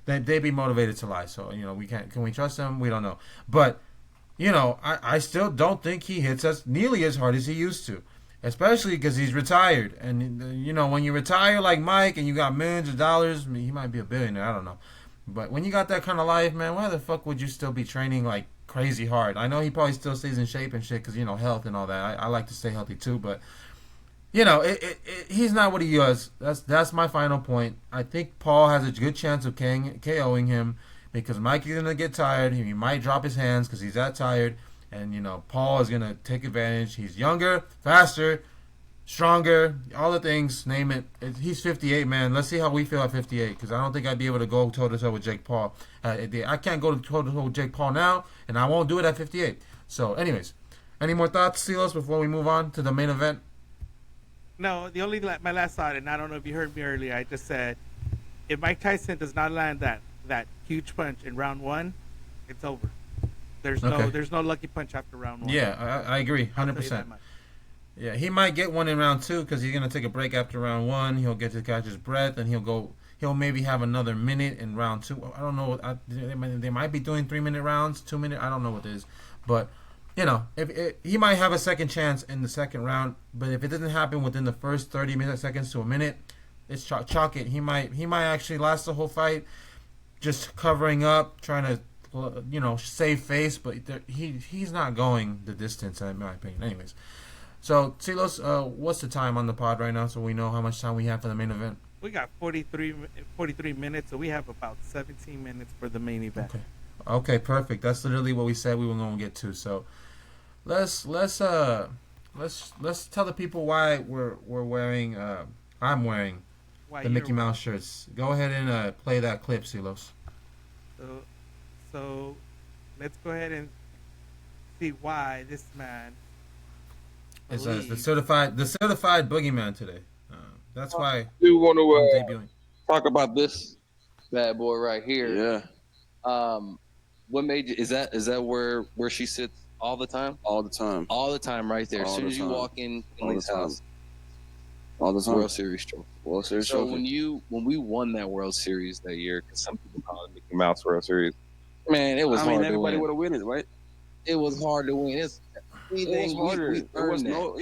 they be motivated to lie. So we can't. Can we trust them? We don't know, but. I still don't think he hits us nearly as hard as he used to, especially because he's retired. And, when you retire like Mike and you got millions of dollars, he might be a billionaire, I don't know. But when you got that kind of life, man, why the fuck would you still be training like crazy hard? I know he probably still stays in shape and shit because, health and all that. I like to stay healthy too, but, he's not what he was. That's my final point. I think Paul has a good chance of KOing him. Because Mike is going to get tired. He might drop his hands because he's that tired. And, Paul is going to take advantage. He's younger, faster, stronger, all the things, name it. He's 58, man. Let's see how we feel at 58 because I don't think I'd be able to go toe-to-toe with Jake Paul. I can't go toe-to-toe with Jake Paul now, and I won't do it at 58. So, anyways, any more thoughts, Silos, before we move on to the main event? No, my last thought, and I don't know if you heard me earlier, I just said, if Mike Tyson does not land that huge punch in round one, it's over. There's no lucky punch after round one. Yeah, I agree, 100%. Yeah, he might get one in round two because he's gonna take a break after round one. He'll get to catch his breath, and he'll maybe have another minute in round two. I don't know. They might be doing 3-minute rounds, 2-minute. I don't know what it is, but he might have a second chance in the second round. But if it doesn't happen within the first 30 seconds to a minute, it's chalk it. He might actually last the whole fight. Just covering up, trying to, save face, but he's not going the distance, in my opinion. Anyways, so Silos, what's the time on the pod right now, so we know how much time we have for the main event? We got 43 minutes, so we have about 17 minutes for the main event. Okay, perfect. That's literally what we said we were going to get to. So let's tell the people why we're wearing. I'm wearing. The Mickey Mouse shirts. Go ahead and play that clip, Silos. So let's go ahead and see why this man is the certified boogeyman today. That's why I do want to talk about this bad boy right here. Yeah. What made you? Is that where she sits all the time? All the time. All the time, right there. As soon as you walk in Lee's house. All the time. World Series trophy. World Series so trophy. when we won that World Series that year, because some people call it Mickey Mouse World Series, man, it was hard to win. Everybody would have won it, right? It was hard to win. It was harder. It was no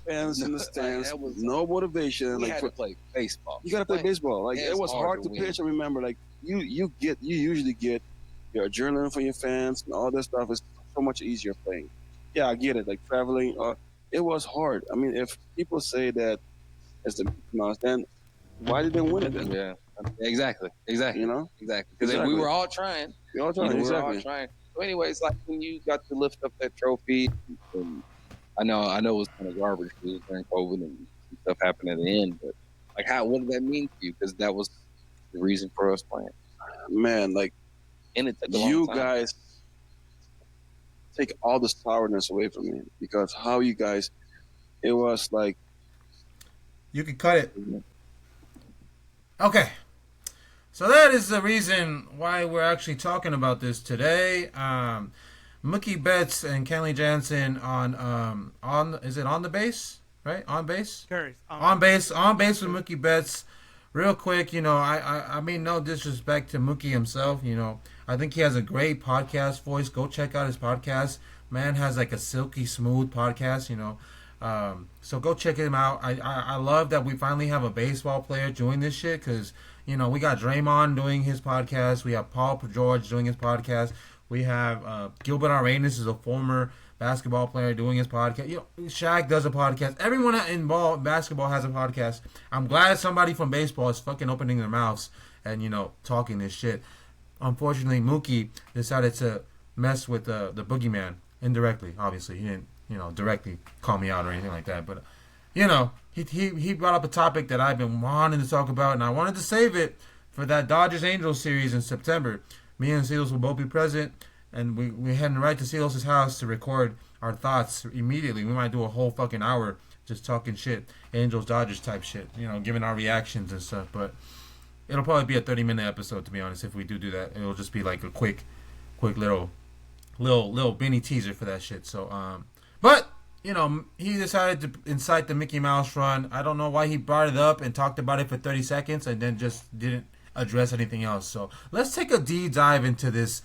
fans in the stands. No motivation. We had to play baseball. You got to play baseball. Like it was hard to pitch. I remember, like you usually get your adrenaline from your fans and all that stuff is so much easier playing. Yeah, I get it. Like traveling, it was hard. I mean, if people say that it's the Mickey Mouse, then why did they win it then? Yeah, Exactly. You know, Exactly. Because we were all trying. we all trying. We were Exactly. all trying. So, anyways, like when you got to lift up that trophy, and I know it was kind of garbage because during COVID and some stuff happened at the end, but like, what did that mean to you? Because that was the reason for us playing. Man, like And it took a long you time. guys take all the sourness away from me because how you guys, it was like You can cut it. Okay. So that is the reason why we're actually talking about this today. Mookie Betts and Kenley Jansen on is it on the base? Right? On base? Curry's On base with Mookie Betts. Real quick, I mean no disrespect to Mookie himself, I think he has a great podcast voice. Go check out his podcast. Man has like a silky smooth podcast, so go check him out. I love that we finally have a baseball player doing this shit because, we got Draymond doing his podcast. We have Paul George doing his podcast. We have Gilbert Arenas is a former basketball player doing his podcast. Shaq does a podcast. Everyone involved in basketball has a podcast. I'm glad somebody from baseball is fucking opening their mouths and, talking this shit. Unfortunately, Mookie decided to mess with the boogeyman indirectly. Obviously, he didn't, directly call me out or anything like that. But, he brought up a topic that I've been wanting to talk about, and I wanted to save it for that Dodgers-Angels series in September. Me and Seals will both be present, and we're heading right to Seals' house to record our thoughts immediately. We might do a whole fucking hour just talking shit, Angels-Dodgers type shit, giving our reactions and stuff. But it'll probably be a 30-minute episode, to be honest, if we do that. It'll just be like a quick little mini teaser for that shit. So, but, he decided to incite the Mickey Mouse run. I don't know why he brought it up and talked about it for 30 seconds and then just didn't address anything else. So let's take a deep dive into this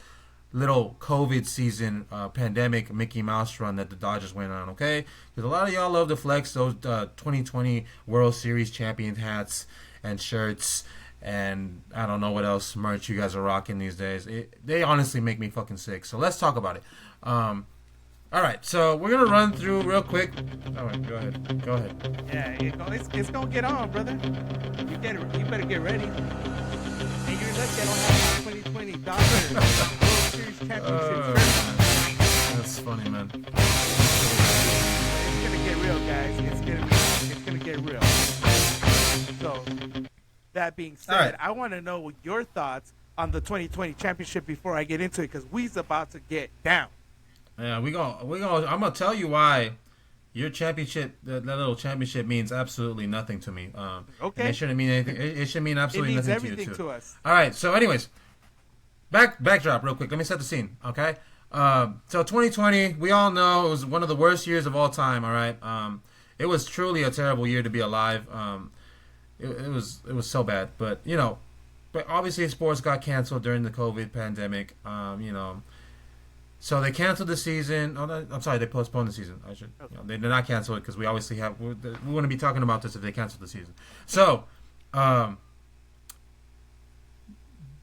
little COVID season pandemic Mickey Mouse run that the Dodgers went on, okay? Because a lot of y'all love to flex those 2020 World Series champion hats and shirts and I don't know what else merch you guys are rocking these days. They honestly make me fucking sick. So let's talk about it. All right, so we're gonna run through real quick. All right, go ahead. Yeah, it's gonna get on, brother. You better get ready. And you're lucky I don't have 2020 Dodgers World Series championship shirt. That's funny, man. It's gonna get real, guys. It's gonna get real. So, that being said, right. I want to know your thoughts on the 2020 championship before I get into it, because we's about to get down. Yeah, I'm gonna tell you why your championship, that little championship, means absolutely nothing to me. Okay. It shouldn't mean anything. It should mean absolutely It means nothing everything to you too. to us. All right. So, anyways, backdrop real quick. Let me set the scene. Okay. So 2020, we all know it was one of the worst years of all time. All right. It was truly a terrible year to be alive. It was so bad. But but obviously sports got canceled during the COVID pandemic. So they canceled the season. Oh, no, I'm sorry, they postponed the season. They did not cancel it because we obviously have. We wouldn't be talking about this if they canceled the season. So,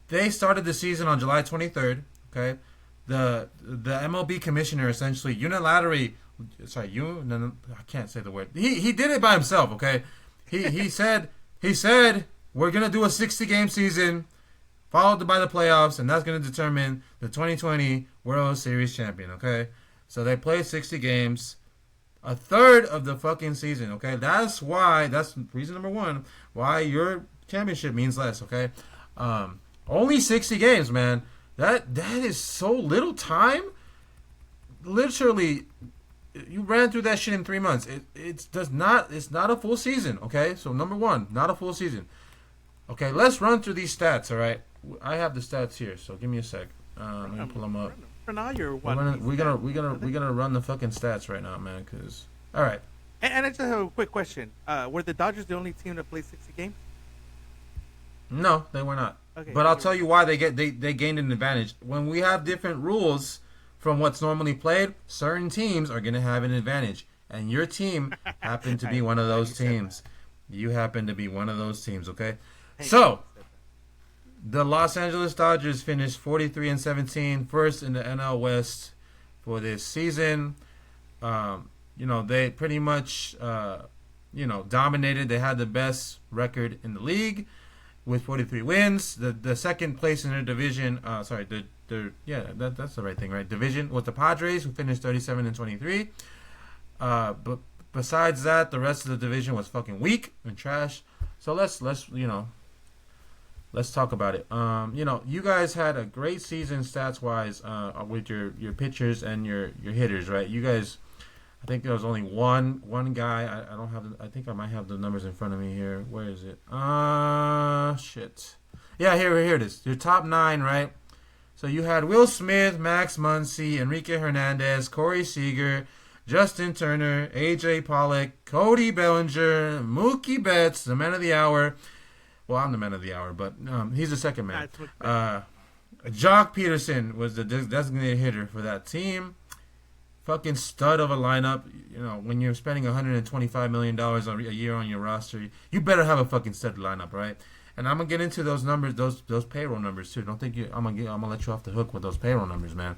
they started the season on July 23rd. Okay, the MLB commissioner essentially unilaterally. No, I can't say the word. He did it by himself. Okay, he said we're gonna do a 60-game season, followed by the playoffs, and that's going to determine the 2020 World Series champion, okay? So they played 60 games, a third of the fucking season, okay? That's reason number one, why your championship means less, okay? Only 60 games, man. That is so little time. Literally, you ran through that shit in 3 months. It's not a full season, okay? So number one, not a full season. Okay, let's run through these stats, all right? I have the stats here, so give me a sec. Let me pull them up. For now, you're one. We're gonna run the fucking stats right now, man. Cause all right. And I just have a quick question. Were the Dodgers the only team to play 60 games? No, they were not. Okay, but I'll tell you why they gained an advantage. When we have different rules from what's normally played, certain teams are gonna have an advantage, and your team happened to be one of those teams. You happen to be one of those teams, okay? So. The Los Angeles Dodgers finished 43-17, first in the NL West for this season. They pretty much, dominated. They had the best record in the league. with 43 wins. The second place in their division, that's the right thing, right? Division with the Padres, who finished 37-23. But besides that, the rest of the division was fucking weak and trash. So let's talk about it. You guys had a great season stats wise with your pitchers and your hitters, right? You guys, I think there was only one guy. I don't have. I think I might have the numbers in front of me here. Where is it? Shit. Yeah, here it is. Your top 9, right? So you had Will Smith, Max Muncy, Enrique Hernandez, Corey Seager, Justin Turner, AJ Pollock, Cody Bellinger, Mookie Betts, the man of the hour. Well, I'm the man of the hour, but he's the second man. Jock Peterson was the designated hitter for that team. Fucking stud of a lineup. When you're spending $125 million a year on your roster, you better have a fucking stud lineup, right? And I'm gonna get into those numbers, those payroll numbers too. Don't think I'm gonna let you off the hook with those payroll numbers, man.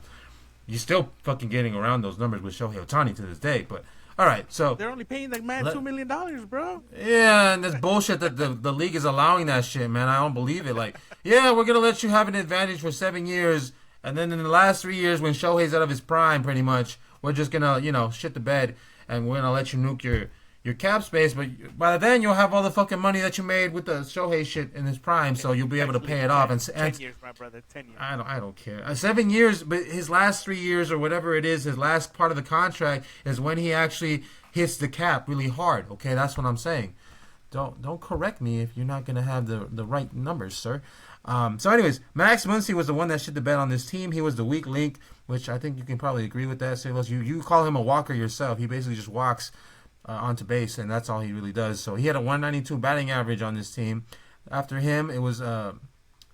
You're still fucking getting around those numbers with Shohei Ohtani to this day, but. All right, so they're only paying $2 million, bro. Yeah, and this bullshit that the league is allowing that shit, man. I don't believe it. Like, yeah, we're gonna let you have an advantage for 7 years, and then in the last 3 years, when Shohei's out of his prime, pretty much, we're just gonna shit the bed, and we're gonna let you nuke your cap space. But by then, you'll have all the fucking money that you made with the Shohei shit in his prime, so you'll be able to pay it off. And 10 years, my brother, 10 years. I don't care. 7 years, but his last 3 years or whatever it is, his last part of the contract is when he actually hits the cap really hard. Okay, that's what I'm saying. Don't correct me if you're not gonna have the right numbers, sir. So anyways, Max Muncy was the one that shit the bed on this team. He was the weak link, which I think you can probably agree with that. Silos, you call him a walker yourself. He basically just walks onto base, and that's all he really does. So he had a 192 batting average on this team. After him, it was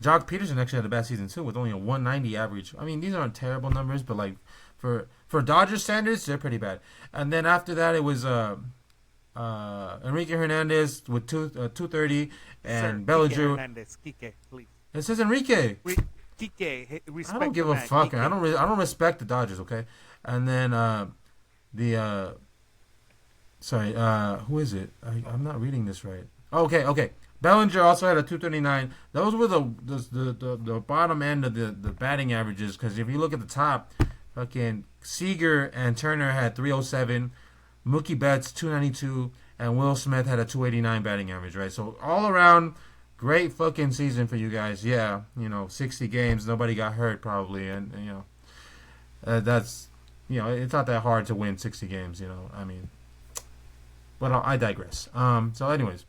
Jock Peterson actually had a bad season too, with only a 190 average. I mean, these aren't terrible numbers, but like for Dodgers standards, they're pretty bad. And then after that, it was Enrique Hernandez with 230 and Bellinger. Hernandez, Kike, please. It says Enrique. Kike, respect. I don't give a fuck. I don't respect the Dodgers. Okay, and then who is it? I'm not reading this right. Okay. Bellinger also had a 239. Those were the bottom end of the batting averages, because if you look at the top, fucking Seager and Turner had 307, Mookie Betts 292, and Will Smith had a 289 batting average, right? So all around, great fucking season for you guys. Yeah, 60 games, nobody got hurt probably, and that's it's not that hard to win 60 games. I mean. But I digress. So anyways,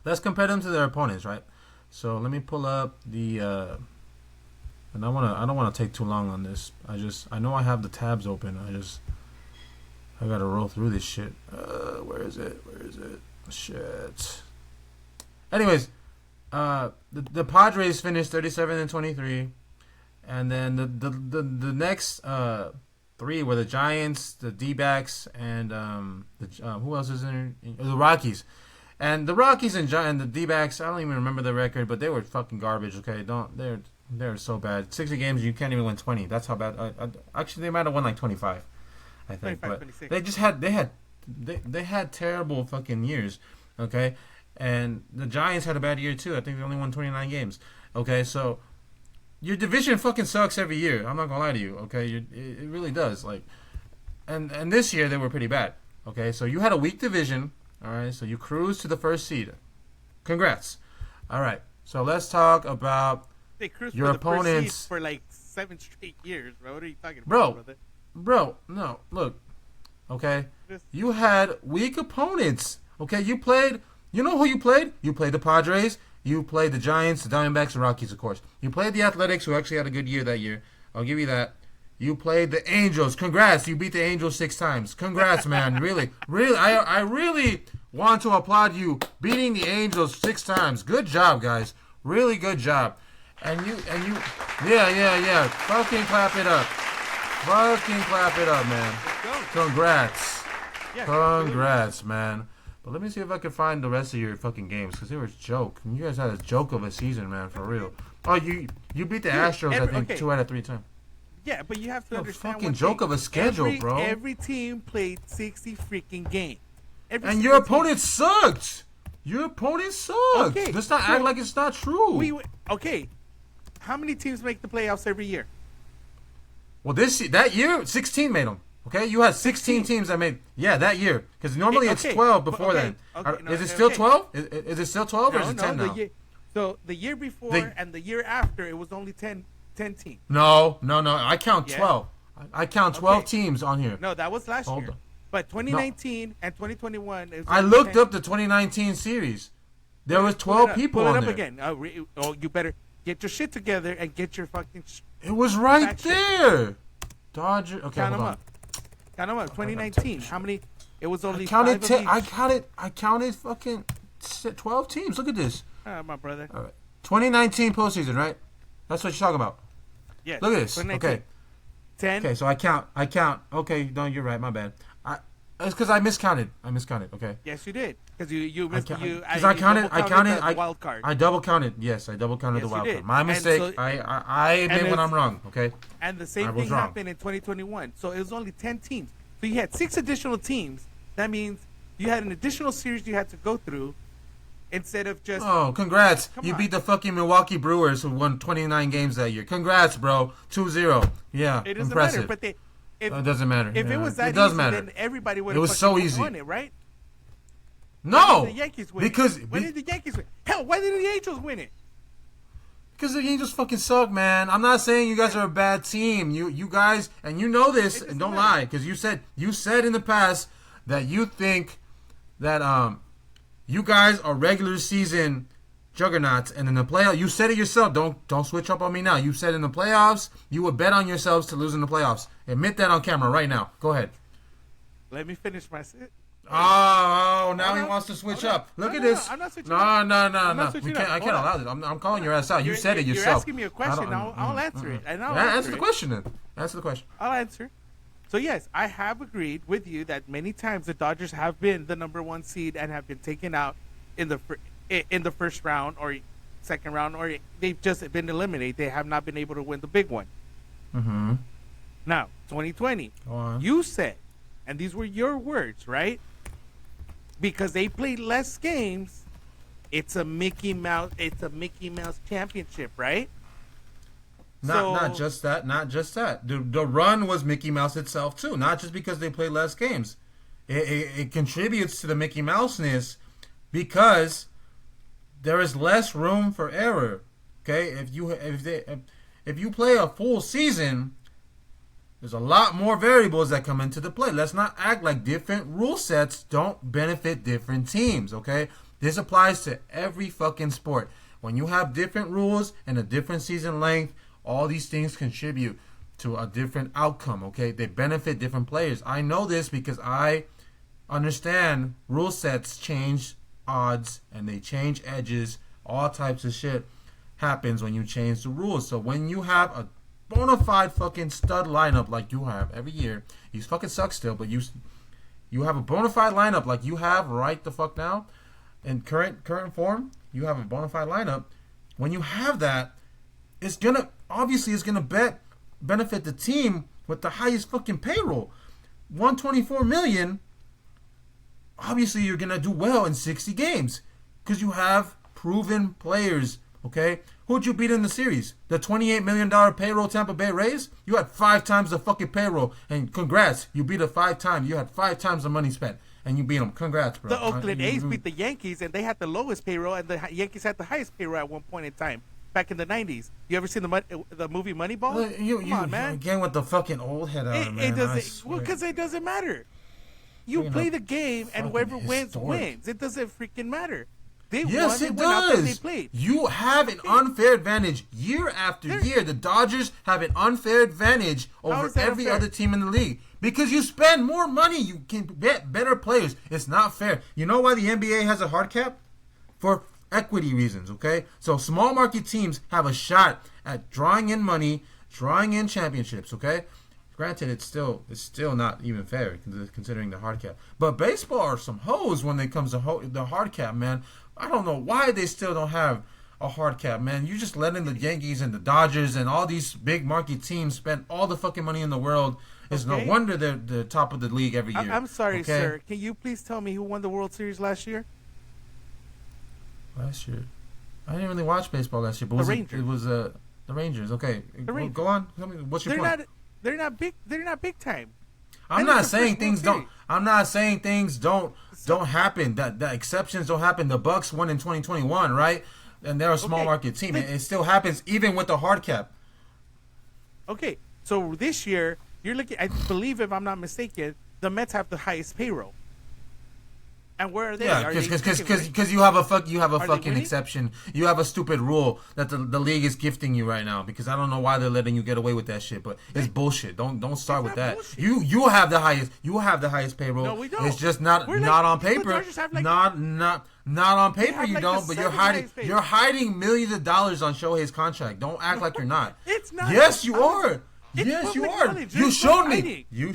let's compare them to their opponents, right? So let me pull up the and I don't want to take too long on this. I know I have the tabs open. I got to roll through this shit. Where is it? Shit. Anyways, the Padres finished 37-23, and then the next 3 were the Giants, the D-backs, and who else is in there? The Rockies. And the Rockies and the D-backs, I don't even remember the record, but they were fucking garbage. Okay, they're so bad. 60 games, you can't even win 20. That's how bad. Actually, they might have won like 25, I think. 25, but 26. They just had terrible fucking years. Okay, and the Giants had a bad year too. I think they only won 29 games. Okay, so. Your division fucking sucks every year. I'm not gonna lie to you, okay? It really does. Like, and this year they were pretty bad. Okay, so you had a weak division. All right, so you cruised to the first seed. Congrats. All right, so let's talk about your opponents for like 7 straight years, bro. What are you talking about, brother? Bro, no, look, okay, you had weak opponents. Okay, you played. You know who you played? You played the Padres. You played the Giants, the Diamondbacks, the Rockies, of course. You played the Athletics, who actually had a good year that year. I'll give you that. You played the Angels. Congrats. You beat the Angels 6 times. Congrats, man. Really. I really want to applaud you beating the Angels 6 times. Good job, guys. Really good job. And you. Yeah. Fucking clap it up, man. Congrats. Congrats, man. But let me see if I can find the rest of your fucking games, because they were a joke. You guys had a joke of a season, man, for real. Oh, you beat the Astros, I think, 2 out of 3 times. Yeah, but you have to understand. Fucking joke of a schedule, bro. Every team played 60 freaking games. And your opponent sucked. Your opponent sucks. Okay, Let's not act like it's not true. Okay. How many teams make the playoffs every year? Well, that year, 16 made them. Okay, you had 16 teams that made. Yeah, that year. Because normally it's 12 before then. Is it still 12? Is it still 12 or is it 10 now? So the year before and the year after, it was only 10 teams. No. I count 12. I count 12 teams on here. No, that was last year. But 2019 and 2021. I looked up the 2019 series. There was 12 people on there. Pull it up again. You better get your shit together and get your fucking. It was right there. Dodger. Okay, count hold on. Up. Count them up. 2019. How many? It was only. I counted fucking 12 teams. Look at this. My brother. All right. 2019 postseason, right? That's what you're talking about. Yes. Look at this. Okay. 10. Okay, so I count. Okay, no, you're right. My bad. It's because I miscounted. Okay. Yes, you did. Because you missed. Because I counted. Wild card. I double counted. Yes, I double counted the wild card. My mistake. So, I admit when I'm wrong. Okay. And the same thing happened in 2021. So it was only 10 teams. So you had 6 additional teams. That means you had an additional series you had to go through. Instead of just... Oh, congrats. You beat the fucking Milwaukee Brewers who won 29 games that year. Congrats, bro. 2-0. Yeah, it doesn't impressive. Matter, but it doesn't matter. If it was that easy, then everybody would have won it, right? No. Why did the Yankees win Why did the Yankees win? Hell, why did the Angels win it? Because the Angels fucking suck, man. I'm not saying you guys are a bad team. You guys, and you know this, and don't lie, because you said in the past that you think that you guys are regular season juggernauts, and in the playoffs, you said it yourself. Don't switch up on me now. You said in the playoffs, you would bet on yourselves to lose in the playoffs. Admit that on camera right now. Go ahead. Let me finish my sit. Oh, now he wants to switch up. Look at this. I'm not switching up. No. I can't allow this. I'm calling your ass out. You said it yourself. You're asking me a question. I'll answer it. Answer the question then. Answer the question. I'll answer. So, yes, I have agreed with you that many times the Dodgers have been the number 1 seed and have been taken out in the first round or second round, or they've just been eliminated. They have not been able to win the big one. Mm-hmm. Now, 2020, you said, and these were your words, right? Because they played less games, it's a Mickey Mouse championship, right? Not just that. The run was Mickey Mouse itself too. Not just because they play less games. It contributes to the Mickey Mouse-ness because there is less room for error. Okay, if you play a full season, there's a lot more variables that come into the play. Let's not act like different rule sets don't benefit different teams. Okay, this applies to every fucking sport. When you have different rules and a different season length, all these things contribute to a different outcome, okay? They benefit different players. I know this because I understand rule sets change odds and they change edges. All types of shit happens when you change the rules. So when you have a bona fide fucking stud lineup like you have every year, you fucking suck still, but you have a bona fide lineup like you have right the fuck now, in current form, you have a bona fide lineup. When you have that, it's gonna benefit the team with the highest fucking payroll. $124 million. Obviously, you're gonna do well in 60 games because you have proven players. Okay, who'd you beat in the series? The $28 million payroll Tampa Bay Rays. You had 5 times the fucking payroll, and congrats, you beat it 5 times. You had 5 times the money spent, and you beat them. Congrats, bro. The Oakland A's beat the Yankees, and they had the lowest payroll, and the Yankees had the highest payroll at one point in time. Back in the 90s. You ever seen the movie Moneyball? Come on, man. Again with the fucking old head out, man. Because it doesn't matter. You play the game, and whoever wins. It doesn't freaking matter. Yes, it does. You have an unfair advantage year after year. The Dodgers have an unfair advantage over every other team in the league. Because you spend more money, you can get better players. It's not fair. You know why the NBA has a hard cap? For equity reasons, okay? So small market teams have a shot at drawing in money, drawing in championships, okay? Granted, it's still not even fair considering the hard cap. But baseball are some hoes when it comes to the hard cap, man. I don't know why they still don't have a hard cap, man. You're just letting the Yankees and the Dodgers and all these big market teams spend all the fucking money in the world. It's no wonder they're the top of the league every year. I'm sorry, sir. Can you please tell me who won the World Series last year? Last year, I didn't really watch baseball last year, but it was the Rangers. Okay, go on. Tell me, what's your point? They're not big. They're not big time. I'm not saying things don't happen. That exceptions don't happen. The Bucks won in 2021, right? And they're a small market team. It still happens even with the hard cap. Okay, so this year you're looking. I believe, if I'm not mistaken, the Mets have the highest payroll. And where are they? Yeah, because you have a fucking exception. You have a stupid rule that the league is gifting you right now. Because I don't know why they're letting you get away with that shit, but it's bullshit. Don't start with that. Bullshit. You have the highest payroll. No, we don't. It's just not on paper. Not on paper. You don't. But you're hiding millions of dollars on Shohei's contract. Don't act like you're not. It's not. Yes, you are. Yes, you are. You showed me. You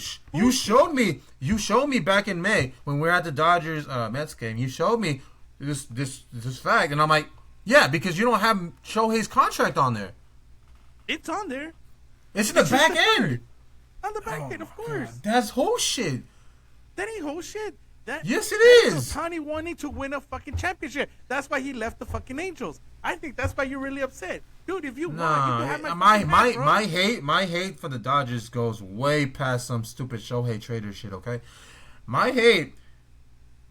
showed me. You showed me back in May when we were at the Dodgers Mets game. You showed me this fact, and I'm like, yeah, because you don't have Shohei's contract on there. It's on there. It's in the back end. On the back end, of course. God, that's whole shit. That ain't whole shit. Yes, it is. Ohtani wanting to win a fucking championship. That's why he left the fucking Angels. I think that's why you're really upset. Dude, if you want, you can have my hate for the Dodgers goes way past some stupid Shohei trader shit, okay? My hate,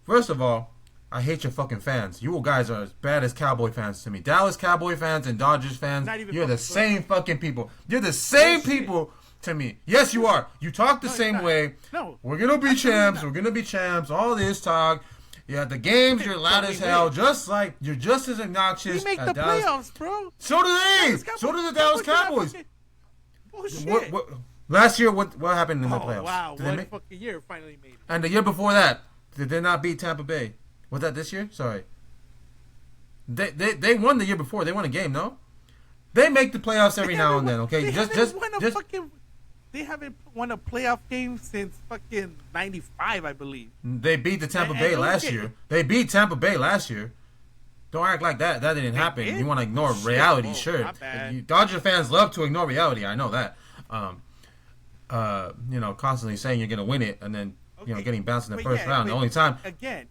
first of all, I hate your fucking fans. You guys are as bad as Cowboy fans to me. Dallas Cowboy fans and Dodgers fans, you're the same fucking people. You're the same people to me. Yes, you are. You talk the same way. No. We're going to be champs. We're going to be champs. All this talk. Yeah, the games, you're loud as hell. You're just as obnoxious. We make the playoffs, bro. So do they. So do the Dallas Cowboys. Bullshit. Last year, what happened in the playoffs? Wow, one fucking year finally made it. And the year before that, did they not beat Tampa Bay? Was that this year? Sorry. They won the year before. They won a game, no? They make the playoffs every now and then, okay? They haven't won a playoff game since fucking 95, I believe. They beat the Tampa Bay last year. They beat Tampa Bay last year. Don't act like that. That didn't happen. You want to ignore reality, sure. Dodger fans love to ignore reality. I know that. Constantly saying you're going to win it and then, getting bounced in the first round. The only time. Again,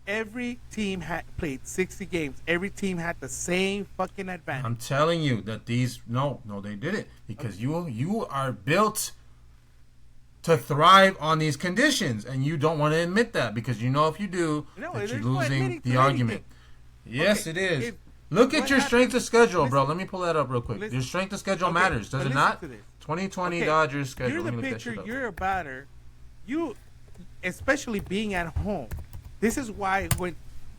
every team had played 60 games. Every team had the same fucking advantage. I'm telling you that no, they didn't, because you are built to thrive on these conditions, and you don't want to admit that, because if you do, that you're losing the argument. Yes, it is. Look at your strength of schedule, bro. Let me pull that up real quick. Your strength of schedule matters, does it not? 2020 Dodgers schedule. You're the pitcher. You're a batter. You, especially being at home. This is why when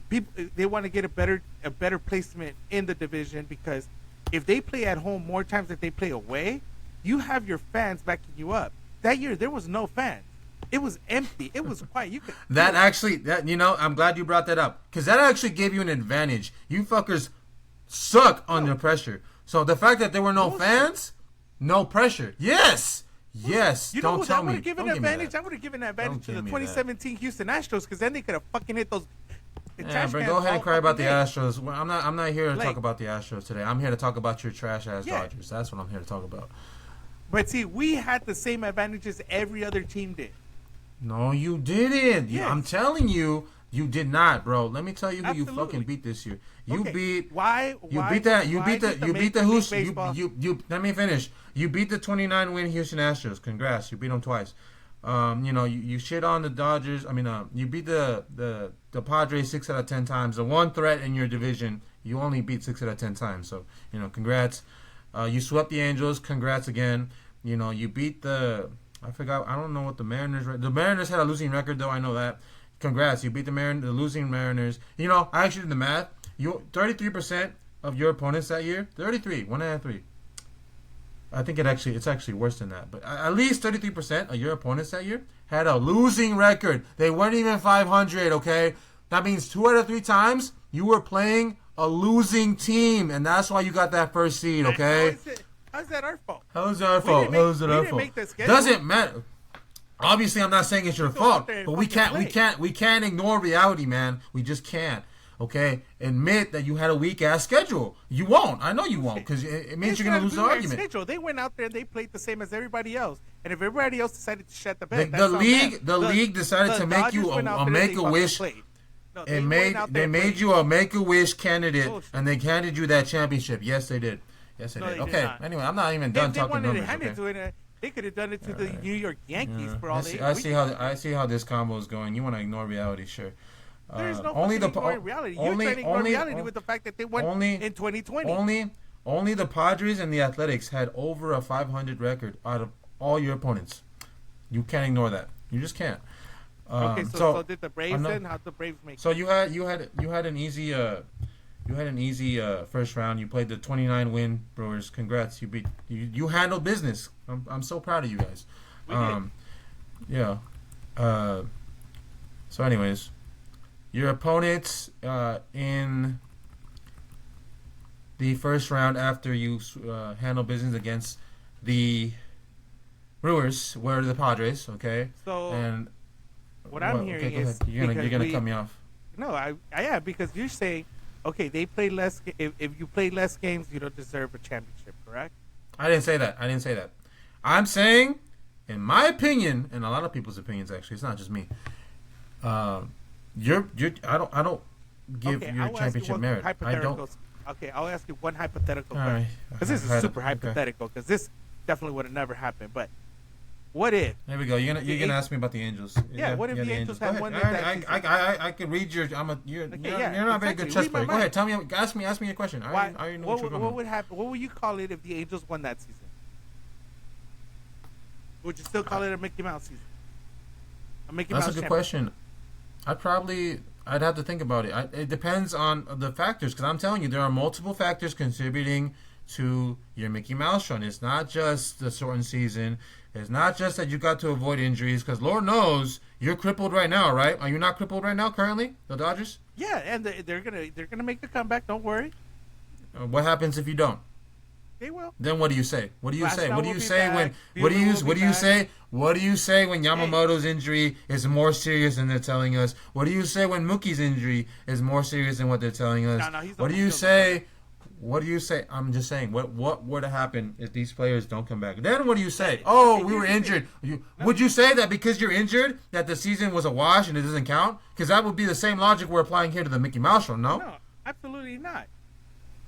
people they want to get a better placement in the division, because if they play at home more times than they play away, you have your fans backing you up. That year there was no fans. It was empty. It was quiet. I'm glad you brought that up, because that actually gave you an advantage. You fuckers suck under pressure. So the fact that there were no fans, no pressure. Yes. Don't tell me. I would have given an advantage to the 2017 Houston Astros, because then they could have fucking hit those. Yeah, bro, go ahead and cry about the Astros. I'm not here to talk about the Astros today. I'm here to talk about your trash ass Dodgers. That's what I'm here to talk about. But see, we had the same advantages every other team did. No, you didn't. Yes. I'm telling you, you did not, bro. Let me tell you who you fucking beat this year. You beat. Why? You beat the Houston. Let me finish. You beat the 29-win Houston Astros. Congrats. You beat them twice. You shit on the Dodgers. You beat the Padres 6 out of 10 times. The one threat in your division, you only beat 6 out of 10 times. So, congrats. You swept the Angels. Congrats again. You beat the. I forgot. I don't know what the Mariners. The Mariners had a losing record, though. I know that. Congrats. You beat the losing Mariners. I actually did the math. 33% of your opponents that year. 33. 1 out of 3. I think it's actually worse than that. But at least 33% of your opponents that year had a losing record. They weren't even 500, okay? That means 2 out of 3 times you were playing a losing team, and that's why you got that first seed, okay? How's that our fault? How's it our fault? Doesn't matter. Obviously, I'm not saying it's your fault, but we can't ignore reality, man. We just can't. Okay, admit that you had a weak ass schedule. You won't. I know you won't, because it means you're gonna lose the argument. Schedule. They went out there and they played the same as everybody else. And if everybody else decided to shut the bed, the league decided to make you a make a wish. No, they made you a Make-A-Wish candidate, and they handed you that championship. Yes, they did. Yes, they did. Okay. Anyway, I'm not even done talking numbers. They wanted to hand it to it. They could have done it to the New York Yankees for all they. I see how this combo is going. You want to ignore reality, sure. There's no ignoring reality. You're trying to ignore reality with the fact that they won in 2020. Only the Padres and the Athletics had over a 500 record out of all your opponents. You can't ignore that. You just can't. Okay, so did the Braves then? How'd the Braves make? So you had an easy first round. You played the 29-win Brewers. Congrats, you handled business. I'm so proud of you guys. Yeah. So anyways, your opponents in the first round after you handled business against the Brewers were the Padres. Okay. So and what I'm hearing is you're gonna cut me off. No, I am, because you're saying, okay, they play less. If you play less games, you don't deserve a championship, correct? I didn't say that. I'm saying, in my opinion, and a lot of people's opinions, actually, it's not just me. I don't give your championship merit. I don't. Okay, I'll ask you one hypothetical All question. right. Because this is super hypothetical. Because this definitely would have never happened. But what if? There we go. You're gonna ask me about the Angels. Yeah. What if the Angels had won that season? I can read your. You're not a very good chess player. Go ahead. Tell me. Ask me your question. I already know what would happen? What would you call it if the Angels won that season? Would you still call it a Mickey Mouse season? That's a good question. I'd have to think about it. It depends on the factors, because I'm telling you, there are multiple factors contributing to your Mickey Mouse run. It's not just the shortened season. It's not just that you got to avoid injuries, because Lord knows you're crippled right now, right? Are you not crippled right now currently, the Dodgers? Yeah, and they're gonna make a comeback. Don't worry. What happens if you don't? They will. Then what do you say? What do you say when Yamamoto's injury is more serious than they're telling us? What do you say when Mookie's injury is more serious than what they're telling us? What do you say? What do you say? I'm just saying, what would happen if these players don't come back? Then what do you say? Oh, we were injured. Would you say that because you're injured that the season was a wash and it doesn't count? Because that would be the same logic we're applying here to the Mickey Mouse show, no? No, absolutely not.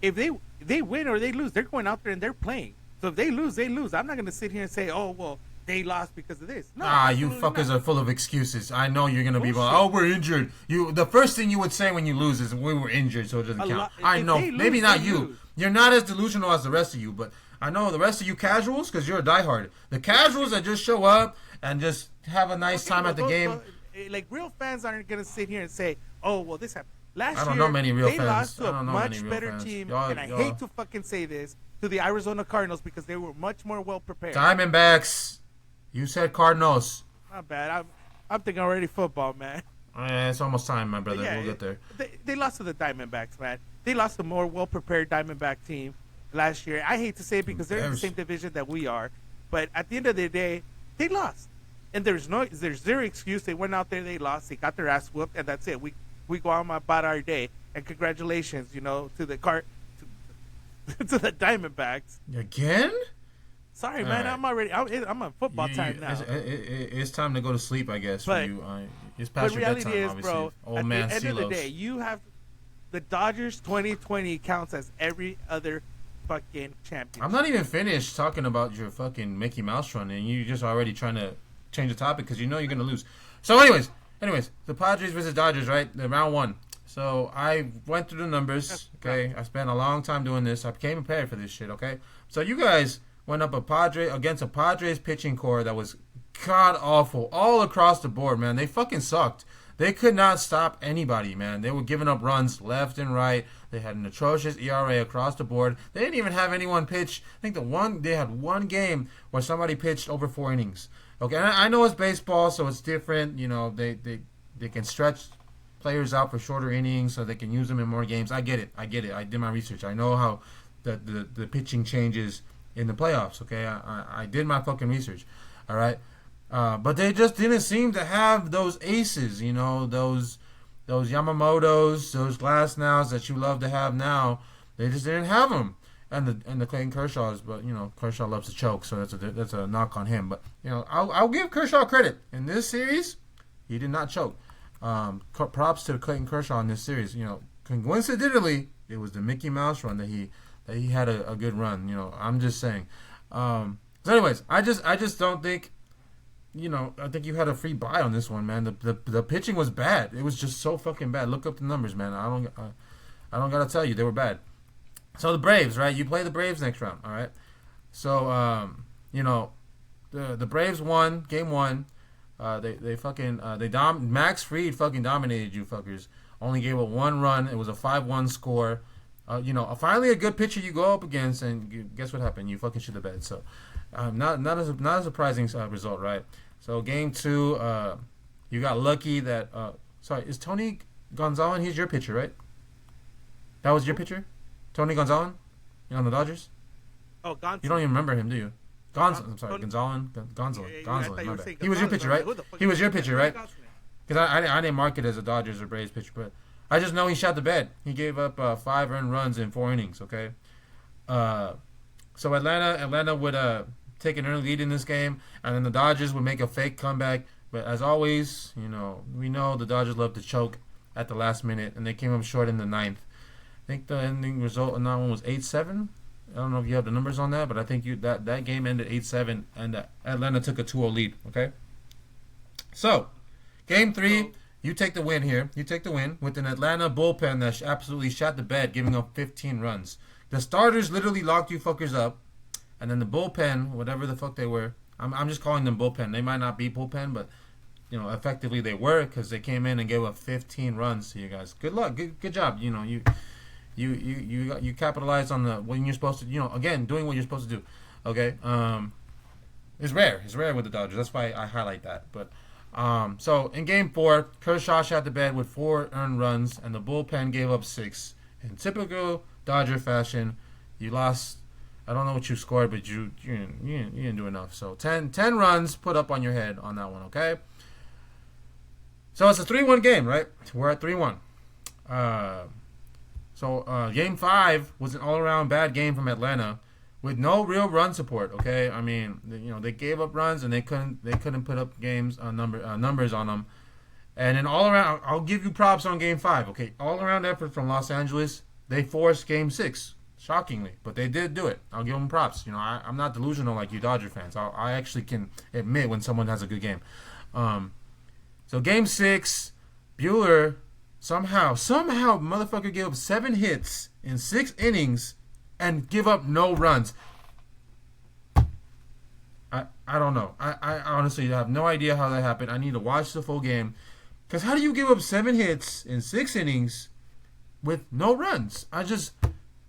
If they win or they lose, they're going out there and they're playing. So if they lose, they lose. I'm not going to sit here and say, oh, well, they lost because of this. No, you fuckers are full of excuses. I know you're going to be like, oh, we're injured. The first thing you would say when you lose is, we were injured, so it doesn't count. I know. Maybe not you. You're not as delusional as the rest of you, but I know the rest of you casuals, because you're a diehard. The casuals that just show up and just have a nice time at the game. Like, real fans aren't going to sit here and say, oh, well, this happened. I don't know many real fans. They lost to a much better team, and I hate to fucking say this, to the Arizona Cardinals, because they were much more well prepared. Diamondbacks. You said Cardinals. Not bad. I'm thinking already football, man. It's almost time, my brother. Yeah, we'll get there. They lost to the Diamondbacks, man. They lost to a more well-prepared Diamondback team last year. I hate to say it because they're in the same division that we are, but at the end of the day, they lost. And there's zero excuse. They went out there, they lost, they got their ass whooped, and that's it. We go on about our day. And congratulations, to the to the Diamondbacks. Again? Sorry, man. Right. I'm on football time now. It's time to go to sleep, I guess, for you. It's past your bedtime, obviously. Bro, Old man at the end of the day, you have the Dodgers 2020 counts as every other fucking championship. I'm not even finished talking about your fucking Mickey Mouse run, and you're just already trying to change the topic because you know you're going to lose. So anyways, the Padres versus Dodgers, right? The round one. So I went through the numbers, okay? I spent a long time doing this. I came prepared for this shit, okay? So you guys went up against a Padres pitching core that was god-awful all across the board, man. They fucking sucked. They could not stop anybody, man. They were giving up runs left and right. They had an atrocious ERA across the board. They didn't even have anyone pitch. I think they had one game where somebody pitched over 4 innings. Okay, and I know it's baseball, so it's different. They can stretch players out for shorter innings so they can use them in more games. I get it. I did my research. I know how the pitching changes in the playoffs, okay? I did my fucking research, all right? But they just didn't seem to have those aces, those Yamamotos, those Glasnows that you love to have now. They just didn't have them. And the Clayton Kershaws, but Kershaw loves to choke, so that's a knock on him. But I'll give Kershaw credit in this series. He did not choke. Props to Clayton Kershaw in this series. You know, coincidentally, it was the Mickey Mouse run that he had a good run. You know, I'm just saying. So, anyways, I just don't think. You know, I think you had a free buy on this one, man. The pitching was bad. It was just so fucking bad. Look up the numbers, man. I don't gotta tell you, they were bad. So the Braves, right? You play the Braves next round, all right? So you know, the Braves won game 1. Max Fried fucking dominated you fuckers. Only gave up 1 run. It was a 5-1 score. You know, finally a good pitcher you go up against, and guess what happened? You fucking shit the bed. So not a surprising result, right? So game 2, you got lucky that sorry, is Tony Gonzalez? He's your pitcher, right? That was your pitcher, Tony Gonzalez, on the Dodgers. Oh, Gonzalez. You don't even remember him, do you? I'm sorry, Gonzalez. My bad. He was your pitcher, right? He was your pitcher, right? Because I didn't mark it as a Dodgers or Braves pitcher, but I just know he shot the bed. He gave up 5 earned runs in 4 innings. Okay. So Atlanta would take an early lead in this game, and then the Dodgers would make a fake comeback. But as always, you know, we know the Dodgers love to choke at the last minute, and they came up short in the 9th. I think the ending result on that one was 8-7. I don't know if you have the numbers on that, but I think that game ended 8-7, and Atlanta took a 2-0 lead. Okay. So, game 3, you take the win here. You take the win with an Atlanta bullpen that absolutely shot the bed, giving up 15 runs. The starters literally locked you fuckers up, and then the bullpen, whatever the fuck they were, I'm just calling them bullpen. They might not be bullpen, but you know, effectively they were, because they came in and gave up 15 runs to you guys. Good luck, good job. You know, you capitalized on when you're supposed to. You know, again, doing what you're supposed to do. Okay, it's rare with the Dodgers. That's why I highlight that. But so in game 4, Kershaw shot the bed with 4 earned runs, and the bullpen gave up 6. In typical Dodger fashion, you lost. I don't know what you scored, but you didn't do enough. So 10 runs put up on your head on that one, okay? So it's a 3-1 game, right? We're at 3-1. So game 5 was an all-around bad game from Atlanta with no real run support, okay? I mean, you know, they gave up runs and they couldn't put up numbers on them. And then all around, I'll give you props on game 5, okay? All-around effort from Los Angeles. They forced game 6. Shockingly, but they did do it. I'll give them props. You know, I'm not delusional like you Dodger fans. I actually can admit when someone has a good game. So game 6, Bueller somehow motherfucker gave up 7 hits in 6 innings and give up no runs. I don't know. I honestly have no idea how that happened. I need to watch the full game, because how do you give up 7 hits in 6 innings with no runs?